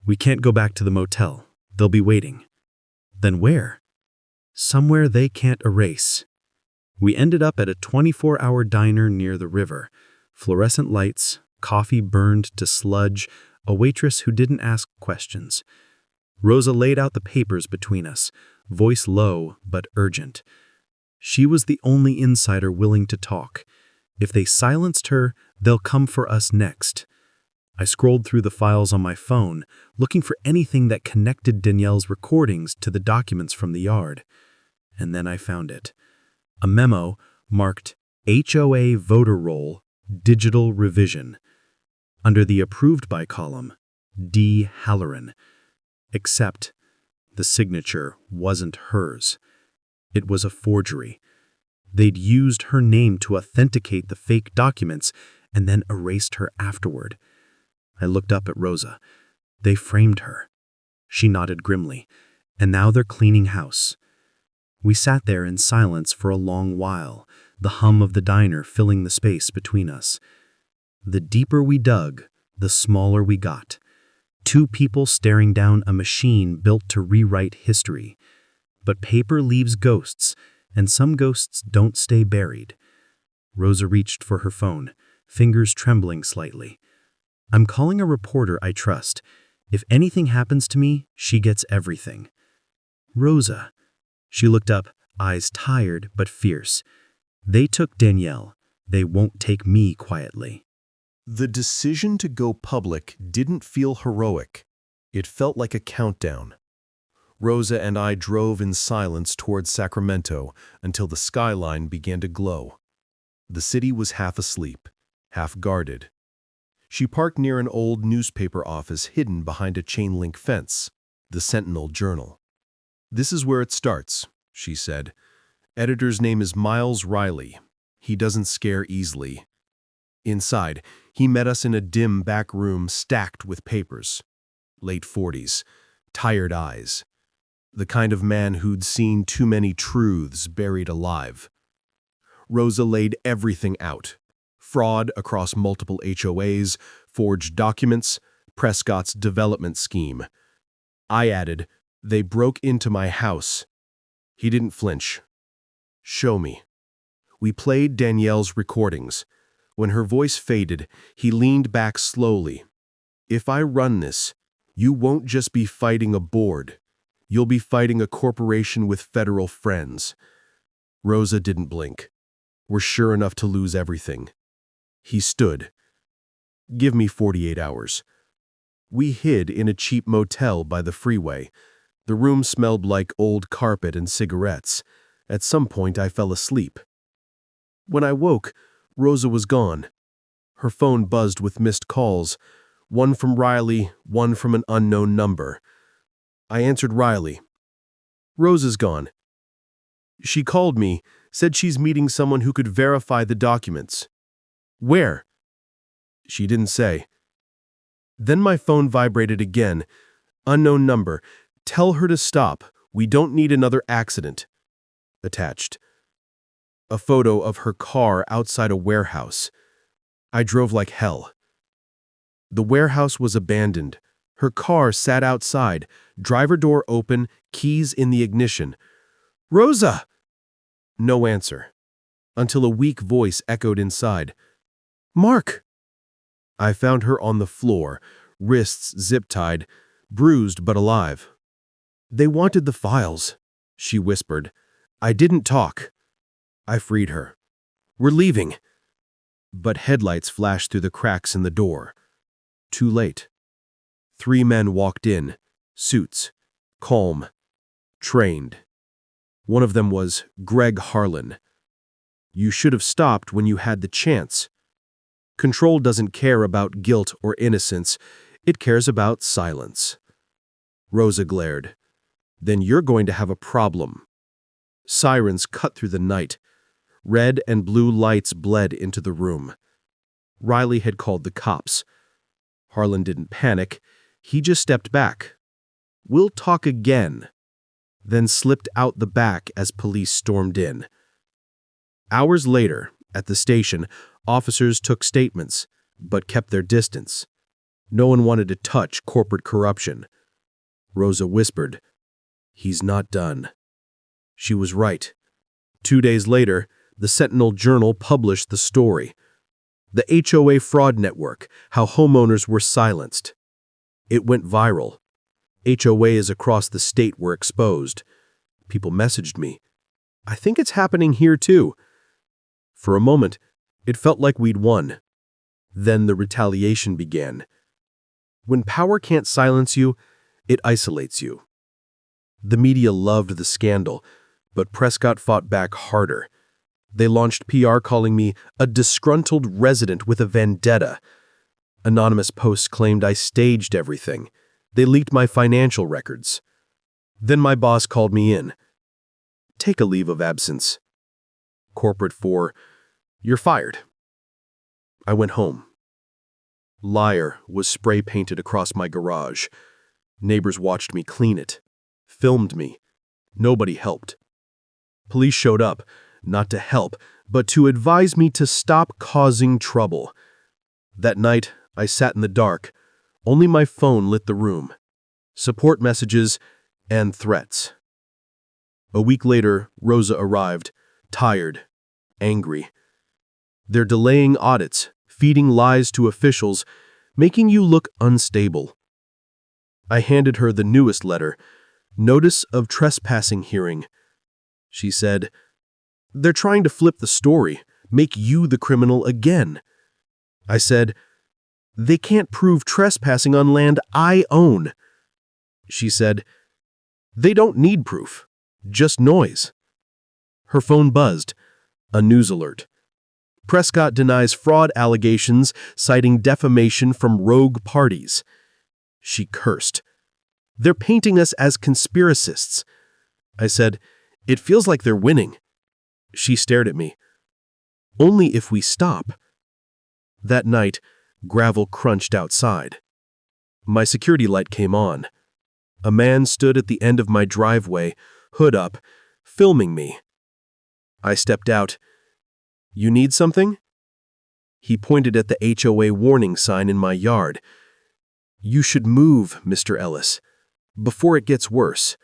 "We can't go back to the motel. They'll be waiting." "Then where?" "Somewhere they can't erase." We ended up at a 24-hour diner near the river. Fluorescent lights, coffee burned to sludge, a waitress who didn't ask questions. Rosa laid out the papers between us, voice low but urgent. She was the only insider willing to talk. If they silenced her, they'll come for us next. I scrolled through the files on my phone, looking for anything that connected Danielle's recordings to the documents from the yard. And then I found it. A memo marked HOA voter roll, digital revision. Under the approved by column, D. Halloran. Except the signature wasn't hers. It was a forgery. They'd used her name to authenticate the fake documents and then erased her afterward. I looked up at Rosa. They framed her. She nodded grimly. And now they're cleaning house. We sat there in silence for a long while, the hum of the diner filling the space between us. The deeper we dug, the smaller we got. Two people staring down a machine built to rewrite history. But paper leaves ghosts, and some ghosts don't stay buried. Rosa reached for her phone, fingers trembling slightly. I'm calling a reporter I trust. If anything happens to me, she gets everything. Rosa. She looked up, eyes tired but fierce. They took Danielle. They won't take me quietly. The decision to go public didn't feel heroic. It felt like a countdown. Rosa and I drove in silence towards Sacramento until the skyline began to glow. The city was half asleep, half guarded. She parked near an old newspaper office hidden behind a chain-link fence, the Sentinel-Journal. "This is where it starts," she said. "Editor's name is Miles Riley. He doesn't scare easily." Inside, he met us in a dim back room stacked with papers. Late 40s, tired eyes. The kind of man who'd seen too many truths buried alive. Rosa laid everything out. Fraud across multiple HOAs, forged documents, Prescott's development scheme. I added, "They broke into my house." He didn't flinch. "Show me." We played Danielle's recordings. When her voice faded, he leaned back slowly. "If I run this, you won't just be fighting a board. You'll be fighting a corporation with federal friends." Rosa didn't blink. "We're sure enough to lose everything." He stood. "Give me 48 hours. We hid in a cheap motel by the freeway. The room smelled like old carpet and cigarettes. At some point, I fell asleep. When I woke, Rosa was gone. Her phone buzzed with missed calls, one from Riley, one from an unknown number. I answered Riley. "Rosa's gone." She called me, said she's meeting someone who could verify the documents. "Where?" She didn't say. Then my phone vibrated again. "Unknown number. Tell her to stop. We don't need another accident." Attached. A photo of her car outside a warehouse. I drove like hell. The warehouse was abandoned. Her car sat outside, driver door open, keys in the ignition. "Rosa!" No answer, until a weak voice echoed inside. "Mark!" I found her on the floor, wrists zip-tied, bruised but alive. "They wanted the files," she whispered. I didn't talk. I freed her. "We're leaving." But headlights flashed through the cracks in the door. Too late. 3 men walked in, suits, calm, trained. One of them was Greg Harlan. "You should have stopped when you had the chance. Control doesn't care about guilt or innocence. It cares about silence." Rosa glared. "Then you're going to have a problem." Sirens cut through the night. Red and blue lights bled into the room. Riley had called the cops. Harlan didn't panic. He just stepped back. "We'll talk again," then slipped out the back as police stormed in. Hours later, at the station, officers took statements, but kept their distance. No one wanted to touch corporate corruption. Rosa whispered, "He's not done." She was right. 2 days later, the Sentinel-Journal published the story. The HOA fraud network, how homeowners were silenced. It went viral. HOAs across the state were exposed. People messaged me. "I think it's happening here too." For a moment, it felt like we'd won. Then the retaliation began. When power can't silence you, it isolates you. The media loved the scandal, but Prescott fought back harder. They launched PR calling me a disgruntled resident with a vendetta. Anonymous posts claimed I staged everything. They leaked my financial records. Then my boss called me in. Take a leave of absence. Corporate 4, you're fired. I went home. Liar was spray painted across my garage. Neighbors watched me clean it, filmed me. Nobody helped. Police showed up, not to help, but to advise me to stop causing trouble. That night, I sat in the dark. Only my phone lit the room. Support messages and threats. A week later, Rosa arrived, tired, angry. They're delaying audits, feeding lies to officials, making you look unstable. I handed her the newest letter, Notice of Trespassing Hearing. She said, "They're trying to flip the story, make you the criminal again." I said, "They can't prove trespassing on land I own." She said, "They don't need proof, just noise." Her phone buzzed, a news alert. Prescott denies fraud allegations, citing defamation from rogue parties. She cursed. "They're painting us as conspiracists." I said, "It feels like they're winning." She stared at me. "Only if we stop." That night, gravel crunched outside. My security light came on. A man stood at the end of my driveway, hood up, filming me. I stepped out. "You need something?" He pointed at the HOA warning sign in my yard. "You should move, Mr. Ellis, before it gets worse."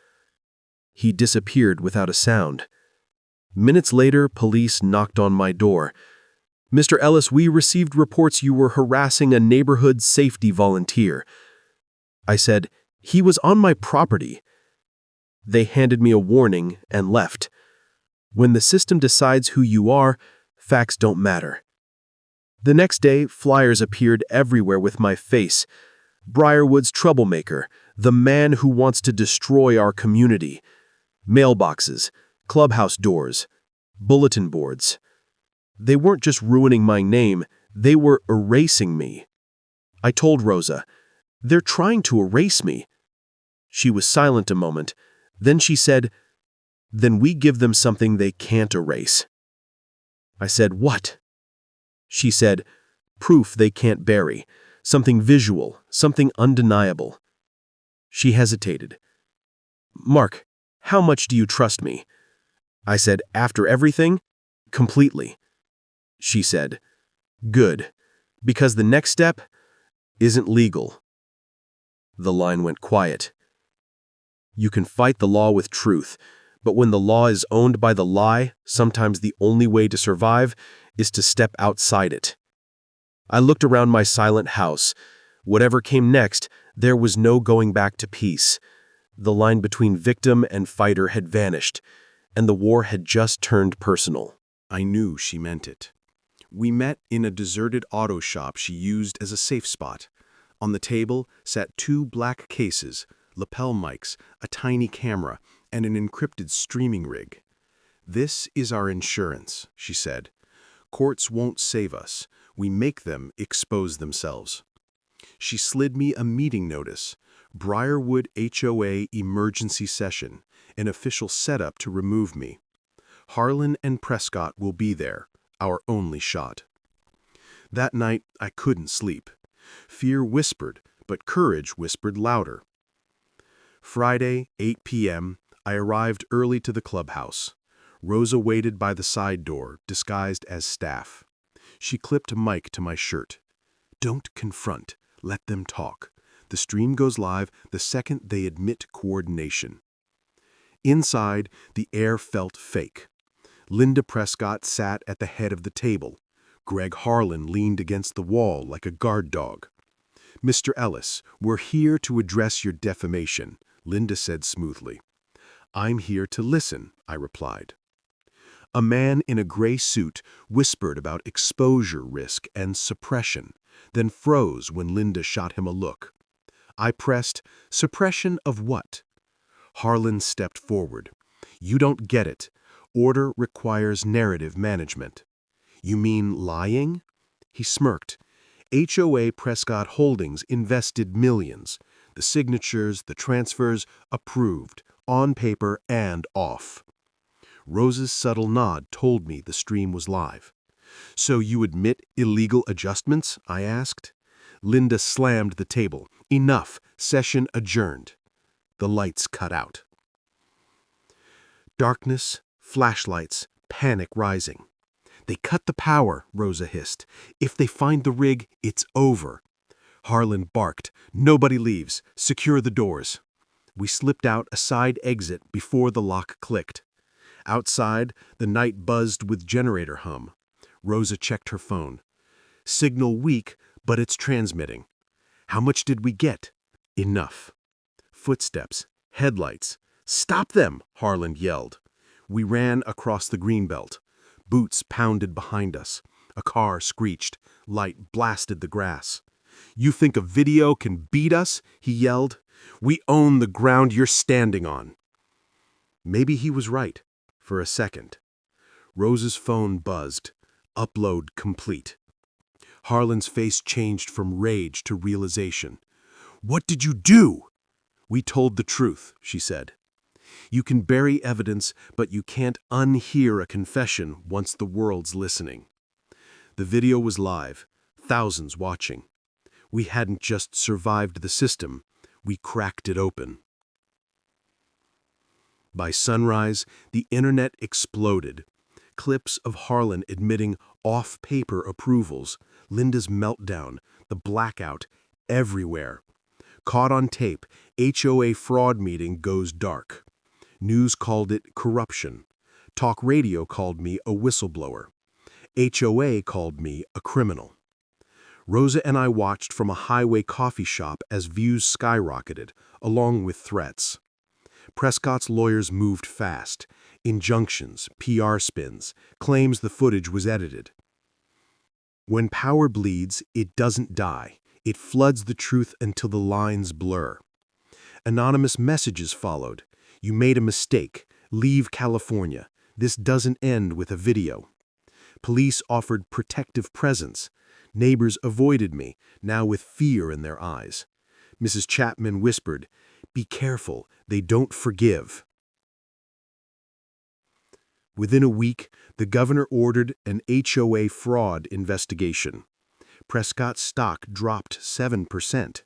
He disappeared without a sound. Minutes later, police knocked on my door. "Mr. Ellis, we received reports you were harassing a neighborhood safety volunteer." I said, "He was on my property." They handed me a warning and left. When the system decides who you are, facts don't matter. The next day, flyers appeared everywhere with my face. Briarwood's troublemaker, the man who wants to destroy our community. Mailboxes, clubhouse doors, bulletin boards. They weren't just ruining my name, they were erasing me. I told Rosa, "They're trying to erase me." She was silent a moment. Then she said, "Then we give them something they can't erase." I said, "What?" She said, "Proof they can't bury. Something visual, something undeniable." She hesitated. "Mark, how much do you trust me?" I said, "After everything, completely." She said, "Good, because the next step isn't legal." The line went quiet. You can fight the law with truth, but when the law is owned by the lie, sometimes the only way to survive is to step outside it. I looked around my silent house. Whatever came next, there was no going back to peace. The line between victim and fighter had vanished, and the war had just turned personal. I knew she meant it. We met in a deserted auto shop she used as a safe spot. On the table sat 2 black cases, lapel mics, a tiny camera, and an encrypted streaming rig. "This is our insurance," she said. "Courts won't save us. We make them expose themselves." She slid me a meeting notice, Briarwood HOA emergency session, an official setup to remove me. Harlan and Prescott will be there, our only shot. That night, I couldn't sleep. Fear whispered, but courage whispered louder. Friday, 8 p.m., I arrived early to the clubhouse. Rosa waited by the side door, disguised as staff. She clipped a mic to my shirt. "Don't confront. Let them talk. The stream goes live the second they admit coordination." Inside, the air felt fake. Linda Prescott sat at the head of the table. Greg Harlan leaned against the wall like a guard dog. "Mr. Ellis, we're here to address your defamation," Linda said smoothly. "I'm here to listen," I replied. A man in a gray suit whispered about exposure risk and suppression, then froze when Linda shot him a look. I pressed, "Suppression of what?" Harlan stepped forward. "You don't get it. Order requires narrative management." "You mean lying?" He smirked. HOA Prescott Holdings invested millions. The signatures, the transfers, approved, on paper and off. Rose's subtle nod told me the stream was live. "So you admit illegal adjustments?" I asked. Linda slammed the table. "Enough. Session adjourned." The lights cut out. Darkness, flashlights, panic rising. "They cut the power," Rosa hissed. "If they find the rig, it's over." Harlan barked. "Nobody leaves. Secure the doors." We slipped out a side exit before the lock clicked. Outside, the night buzzed with generator hum. Rosa checked her phone. "Signal weak, but it's transmitting." "How much did we get?" "Enough." Footsteps, headlights. "Stop them!" Harlan yelled. We ran across the greenbelt. Boots pounded behind us. A car screeched. Light blasted the grass. "You think a video can beat us?" he yelled. "We own the ground you're standing on." Maybe he was right, for a second. Rose's phone buzzed. Upload complete. Harlan's face changed from rage to realization. "What did you do?" "We told the truth," she said. "You can bury evidence, but you can't unhear a confession once the world's listening." The video was live, thousands watching. We hadn't just survived the system, we cracked it open. By sunrise, the internet exploded. Clips of Harlan admitting off-paper approvals, Linda's meltdown, the blackout, everywhere. Caught on tape, HOA fraud meeting goes dark. News called it corruption. Talk radio called me a whistleblower. HOA called me a criminal. Rosa and I watched from a highway coffee shop as views skyrocketed, along with threats. Prescott's lawyers moved fast. Injunctions, PR spins, claims the footage was edited. When power bleeds, it doesn't die. It floods the truth until the lines blur. Anonymous messages followed. "You made a mistake. Leave California. This doesn't end with a video." Police offered protective presence. Neighbors avoided me, now with fear in their eyes. Mrs. Chapman whispered, "Be careful, they don't forgive." Within a week, the governor ordered an HOA fraud investigation. Prescott's stock dropped 7%.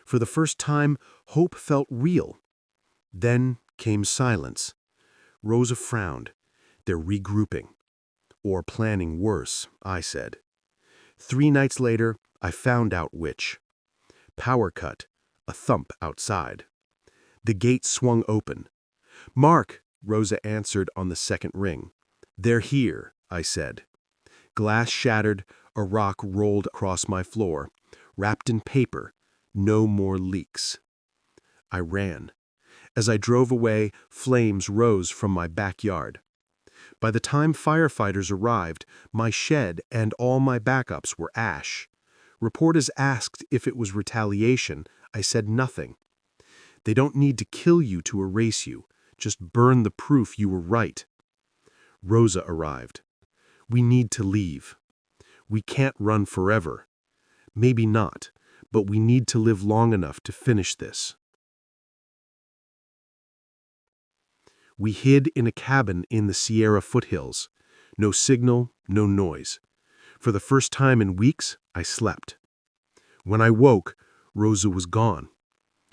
For the first time, hope felt real. Then came silence. Rosa frowned. "They're regrouping." "Or planning worse," I said. 3 nights later, I found out which. Power cut, a thump outside. The gate swung open. "Mark," Rosa answered on the second ring. "They're here," I said. Glass shattered, a rock rolled across my floor. Wrapped in paper, no more leaks. I ran. As I drove away, flames rose from my backyard. By the time firefighters arrived, my shed and all my backups were ash. Reporters asked if it was retaliation. I said nothing. They don't need to kill you to erase you. Just burn the proof you were right. Rosa arrived. "We need to leave. We can't run forever. Maybe not, but we need to live long enough to finish this." We hid in a cabin in the Sierra foothills. No signal, no noise. For the first time in weeks, I slept. When I woke, Rosa was gone.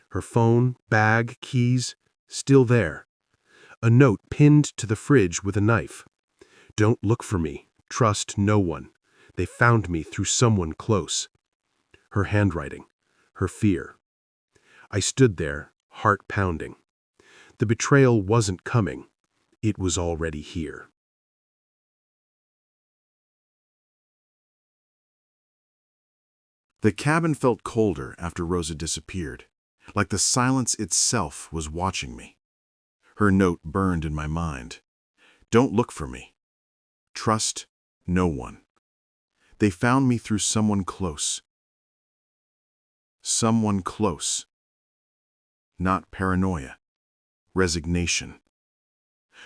Her phone, bag, keys, still there. A note pinned to the fridge with a knife. "Don't look for me. Trust no one. They found me through someone close." Her handwriting, her fear. I stood there, heart pounding. The betrayal wasn't coming. It was already here. The cabin felt colder after Rosa disappeared, like the silence itself was watching me. Her note burned in my mind. "Don't look for me. Trust no one. They found me through someone close." Someone close. Not paranoia. Resignation.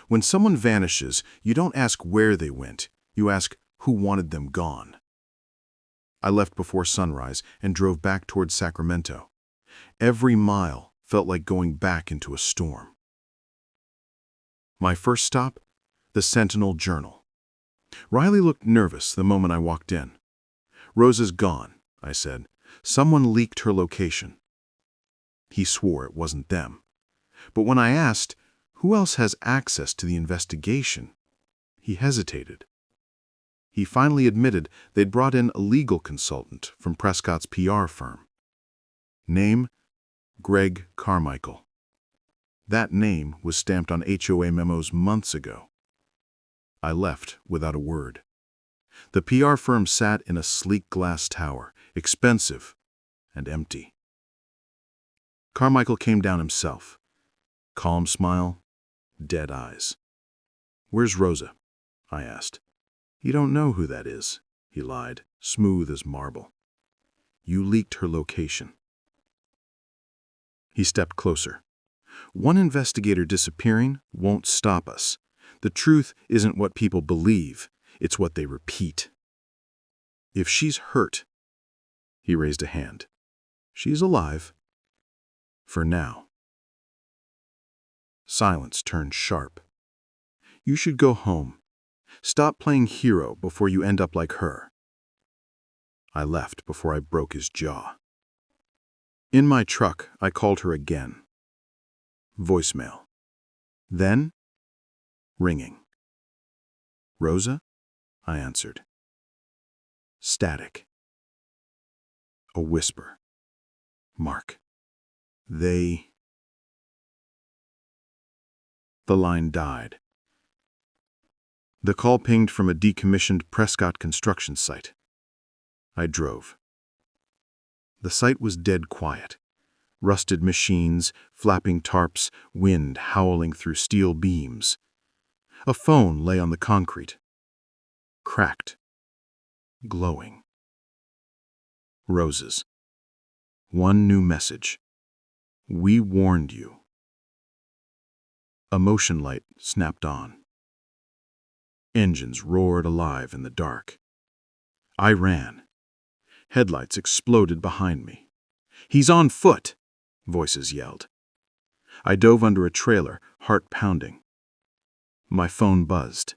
When someone vanishes, you don't ask where they went. You ask who wanted them gone. I left before sunrise and drove back towards Sacramento. Every mile felt like going back into a storm. My first stop? The Sentinel-Journal. Riley looked nervous the moment I walked in. "Rosa's gone," I said. "Someone leaked her location." He swore it wasn't them. But when I asked, "Who else has access to the investigation?" he hesitated. He finally admitted they'd brought in a legal consultant from Prescott's PR firm. Name? Greg Carmichael. That name was stamped on HOA memos months ago. I left without a word. The PR firm sat in a sleek glass tower, expensive and empty. Carmichael came down himself. Calm smile, dead eyes. "Where's Rosa?" I asked. "You don't know who that is," he lied, smooth as marble. "You leaked her location." He stepped closer. "One investigator disappearing won't stop us. The truth isn't what people believe, it's what they repeat. If she's hurt," he raised a hand, "she's alive. For now." Silence turned sharp. "You should go home. Stop playing hero before you end up like her." I left before I broke his jaw. In my truck, I called her again. Voicemail. Then, ringing. "Rosa?" I answered. Static. A whisper. "Mark. They..." The line died. The call pinged from a decommissioned Prescott construction site. I drove. The site was dead quiet. Rusted machines, flapping tarps, wind howling through steel beams. A phone lay on the concrete. Cracked. Glowing. Roses. One new message. "We warned you." A motion light snapped on. Engines roared alive in the dark. I ran. Headlights exploded behind me. "He's on foot!" voices yelled. I dove under a trailer, heart pounding. My phone buzzed.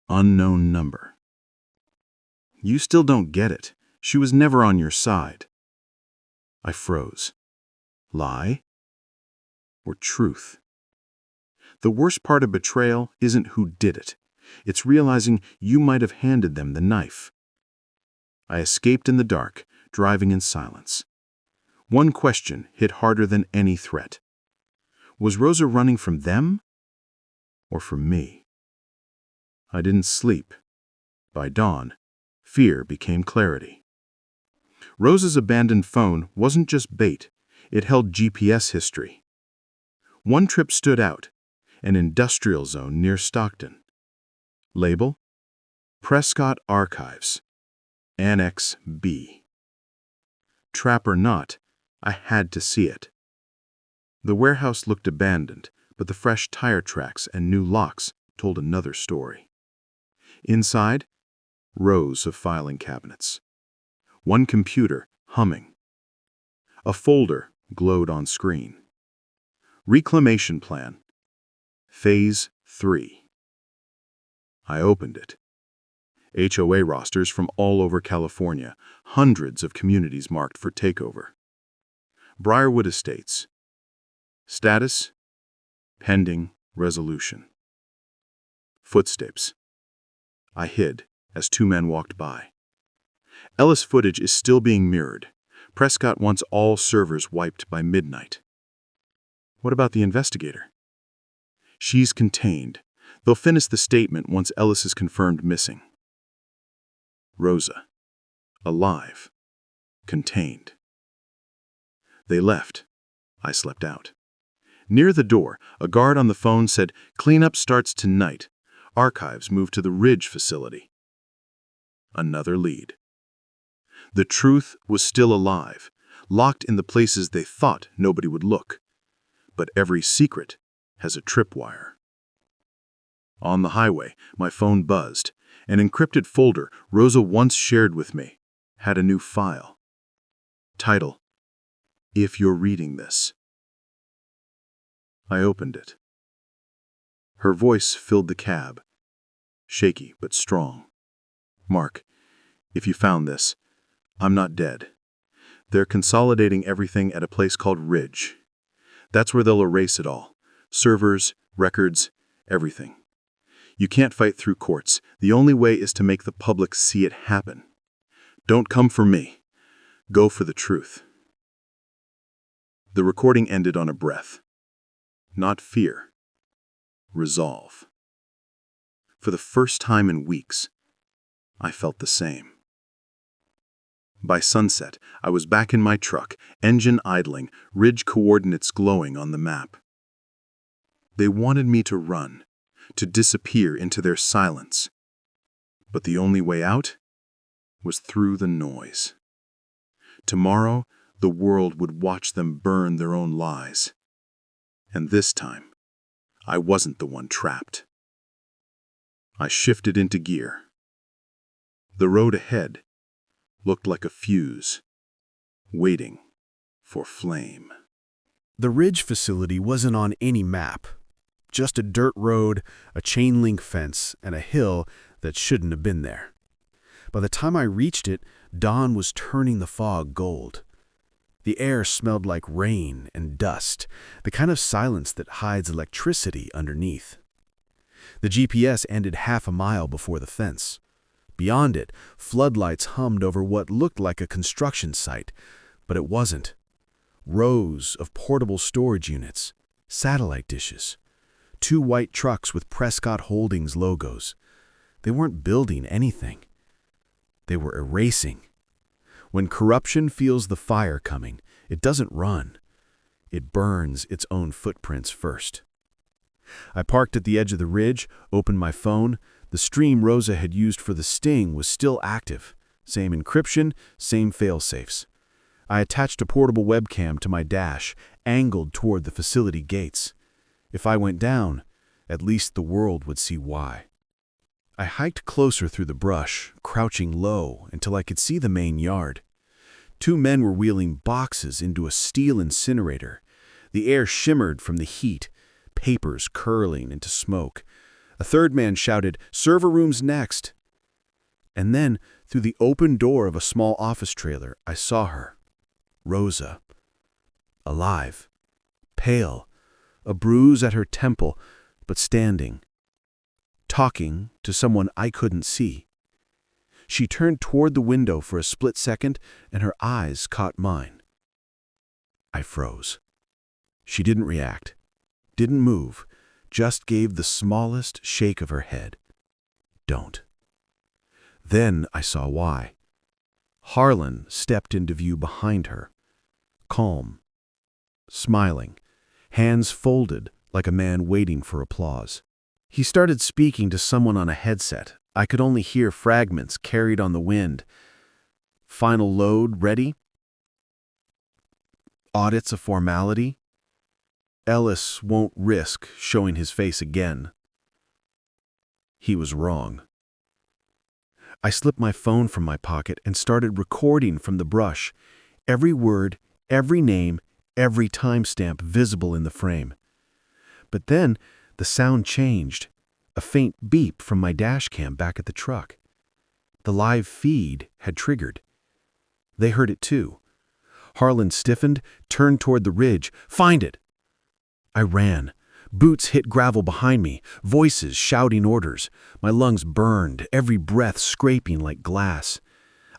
Unknown number. "You still don't get it. She was never on your side." I froze. Lie? Or truth? The worst part of betrayal isn't who did it. It's realizing you might have handed them the knife. I escaped in the dark, driving in silence. One question hit harder than any threat. Was Rosa running from them? Or from me? I didn't sleep. By dawn, fear became clarity. Rosa's abandoned phone wasn't just bait, it held GPS history. One trip stood out, an industrial zone near Stockton. Label? Prescott Archives. Annex B. Trap or not, I had to see it. The warehouse looked abandoned, but the fresh tire tracks and new locks told another story. Inside, rows of filing cabinets. One computer humming. A folder glowed on screen. Reclamation Plan. Phase 3. I opened it. HOA rosters from all over California, hundreds of communities marked for takeover. Briarwood Estates. Status: pending resolution. Footsteps. I hid as two men walked by. Ellis footage is still being mirrored. Prescott wants all servers wiped by midnight. What about the investigator? She's contained. They'll finish the statement once Ellis is confirmed missing. Rosa. Alive. Contained. They left. I slept out. Near the door, a guard on the phone said, "Cleanup starts tonight. Archives move to the Ridge facility." Another lead. The truth was still alive, locked in the places they thought nobody would look. But every secret has a tripwire. On the highway, my phone buzzed. An encrypted folder Rosa once shared with me. had a new file. Title: If You're Reading This. I opened it. Her voice filled the cab, shaky but strong. Mark, if you found this, I'm not dead. They're consolidating everything at a place called Ridge. That's where they'll erase it all. Servers, records, everything. You can't fight through courts. The only way is to make the public see it happen. Don't come for me. Go for the truth. The recording ended on a breath. Not fear. Resolve. For the first time in weeks, I felt the same. By sunset, I was back in my truck, engine idling, ridge coordinates glowing on the map. They wanted me to run, to disappear into their silence. But the only way out was through the noise. Tomorrow, the world would watch them burn their own lies. And this time, I wasn't the one trapped. I shifted into gear. The road ahead looked like a fuse, waiting for flame. The Ridge facility wasn't on any map. Just a dirt road, a chain link fence, and a hill that shouldn't have been there. By the time I reached it, dawn was turning the fog gold. The air smelled like rain and dust, the kind of silence that hides electricity underneath. The GPS ended half a mile before the fence. Beyond it, floodlights hummed over what looked like a construction site, but it wasn't. Rows of portable storage units, satellite dishes, 2 white trucks with Prescott Holdings logos. They weren't building anything. They were erasing. When corruption feels the fire coming, it doesn't run. It burns its own footprints first. I parked at the edge of the ridge, opened my phone. The stream Rosa had used for the sting was still active. Same encryption, same fail-safes. I attached a portable webcam to my dash, angled toward the facility gates. If I went down, at least the world would see why. I hiked closer through the brush, crouching low until I could see the main yard. 2 men were wheeling boxes into a steel incinerator. The air shimmered from the heat, papers curling into smoke. A 3rd man shouted, "Server room's next." And then, through the open door of a small office trailer, I saw her. Rosa. Alive. Pale. A bruise at her temple, but standing. Talking to someone I couldn't see. She turned toward the window for a split second, and her eyes caught mine. I froze. She didn't react, didn't move, just gave the smallest shake of her head. Don't. Then I saw why. Harlan stepped into view behind her, calm, smiling, hands folded like a man waiting for applause. He started speaking to someone on a headset. I could only hear fragments carried on the wind. Final load ready? Audit's a formality? Ellis won't risk showing his face again. He was wrong. I slipped my phone from my pocket and started recording from the brush. Every word, every name, every timestamp visible in the frame. But then the sound changed. A faint beep from my dash cam back at the truck. The live feed had triggered. They heard it too. Harlan stiffened, turned toward the ridge. "Find it!" I ran. Boots hit gravel behind me, voices shouting orders. My lungs burned, every breath scraping like glass.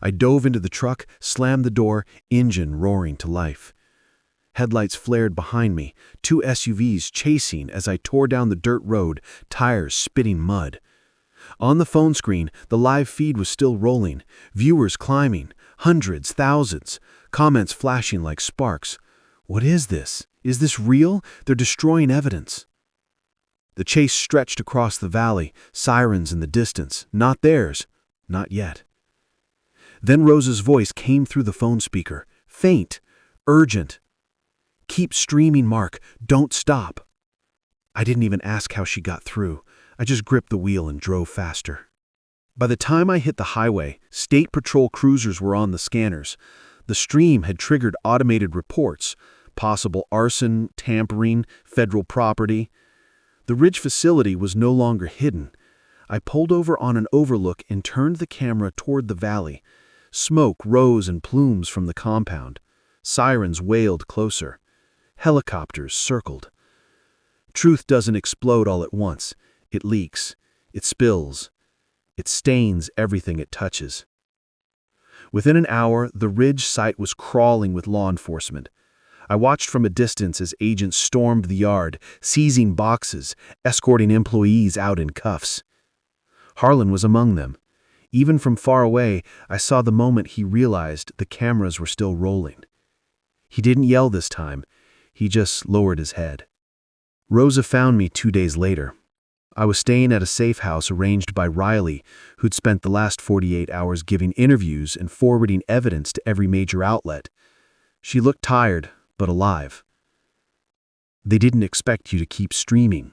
I dove into the truck, slammed the door, engine roaring to life. Headlights flared behind me, 2 SUVs chasing as I tore down the dirt road, tires spitting mud. On the phone screen, the live feed was still rolling, viewers climbing, hundreds, thousands, comments flashing like sparks. What is this? Is this real? They're destroying evidence. The chase stretched across the valley, sirens in the distance, not theirs, not yet. Then Rosa's voice came through the phone speaker, faint, urgent. "Keep streaming, Mark. Don't stop." I didn't even ask how she got through. I just gripped the wheel and drove faster. By the time I hit the highway, State Patrol cruisers were on the scanners. The stream had triggered automated reports, possible arson, tampering, federal property. The Ridge facility was no longer hidden. I pulled over on an overlook and turned the camera toward the valley. Smoke rose in plumes from the compound. Sirens wailed closer. Helicopters circled. Truth doesn't explode all at once. It leaks. It spills. It stains everything it touches. Within an hour, the Ridge site was crawling with law enforcement. I watched from a distance as agents stormed the yard, seizing boxes, escorting employees out in cuffs. Harlan was among them. Even from far away, I saw the moment he realized the cameras were still rolling. He didn't yell this time. He just lowered his head. Rosa found me 2 days later. I was staying at a safe house arranged by Riley, who'd spent the last 48 hours giving interviews and forwarding evidence to every major outlet. She looked tired, but alive. They didn't expect you to keep streaming.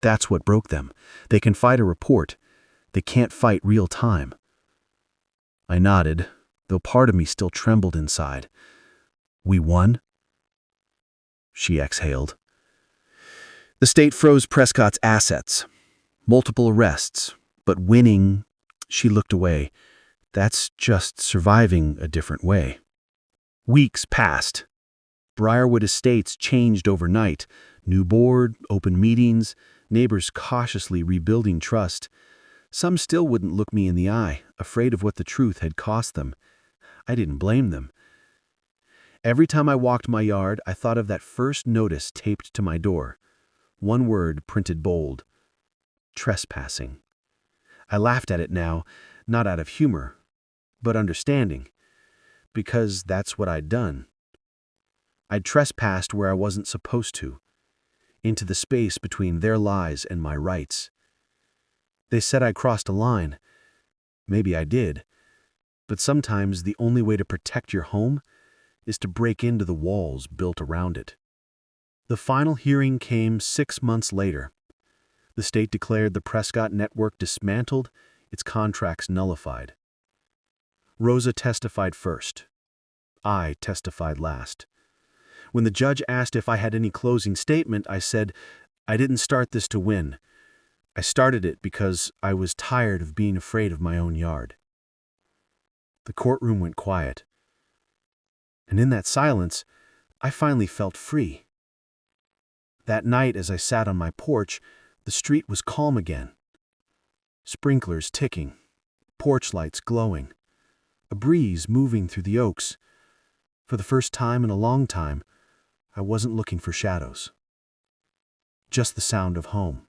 That's what broke them. They can fight a report. They can't fight real time. I nodded, though part of me still trembled inside. We won? She exhaled. The state froze Prescott's assets. Multiple arrests. But winning, she looked away. That's just surviving a different way. Weeks passed. Briarwood Estates changed overnight. New board, open meetings, neighbors cautiously rebuilding trust. Some still wouldn't look me in the eye, afraid of what the truth had cost them. I didn't blame them. Every time I walked my yard, I thought of that first notice taped to my door. One word printed bold. Trespassing. I laughed at it now, not out of humor, but understanding. Because that's what I'd done. I'd trespassed where I wasn't supposed to. Into the space between their lies and my rights. They said I crossed a line. Maybe I did. But sometimes the only way to protect your home is to break into the walls built around it. The final hearing came 6 months later. The state declared the Prescott network dismantled, its contracts nullified. Rosa testified first. I testified last. When the judge asked if I had any closing statement, I said, I didn't start this to win. I started it because I was tired of being afraid of my own yard. The courtroom went quiet. And in that silence, I finally felt free. That night, as I sat on my porch, the street was calm again. Sprinklers ticking, porch lights glowing, a breeze moving through the oaks. For the first time in a long time, I wasn't looking for shadows. Just the sound of home.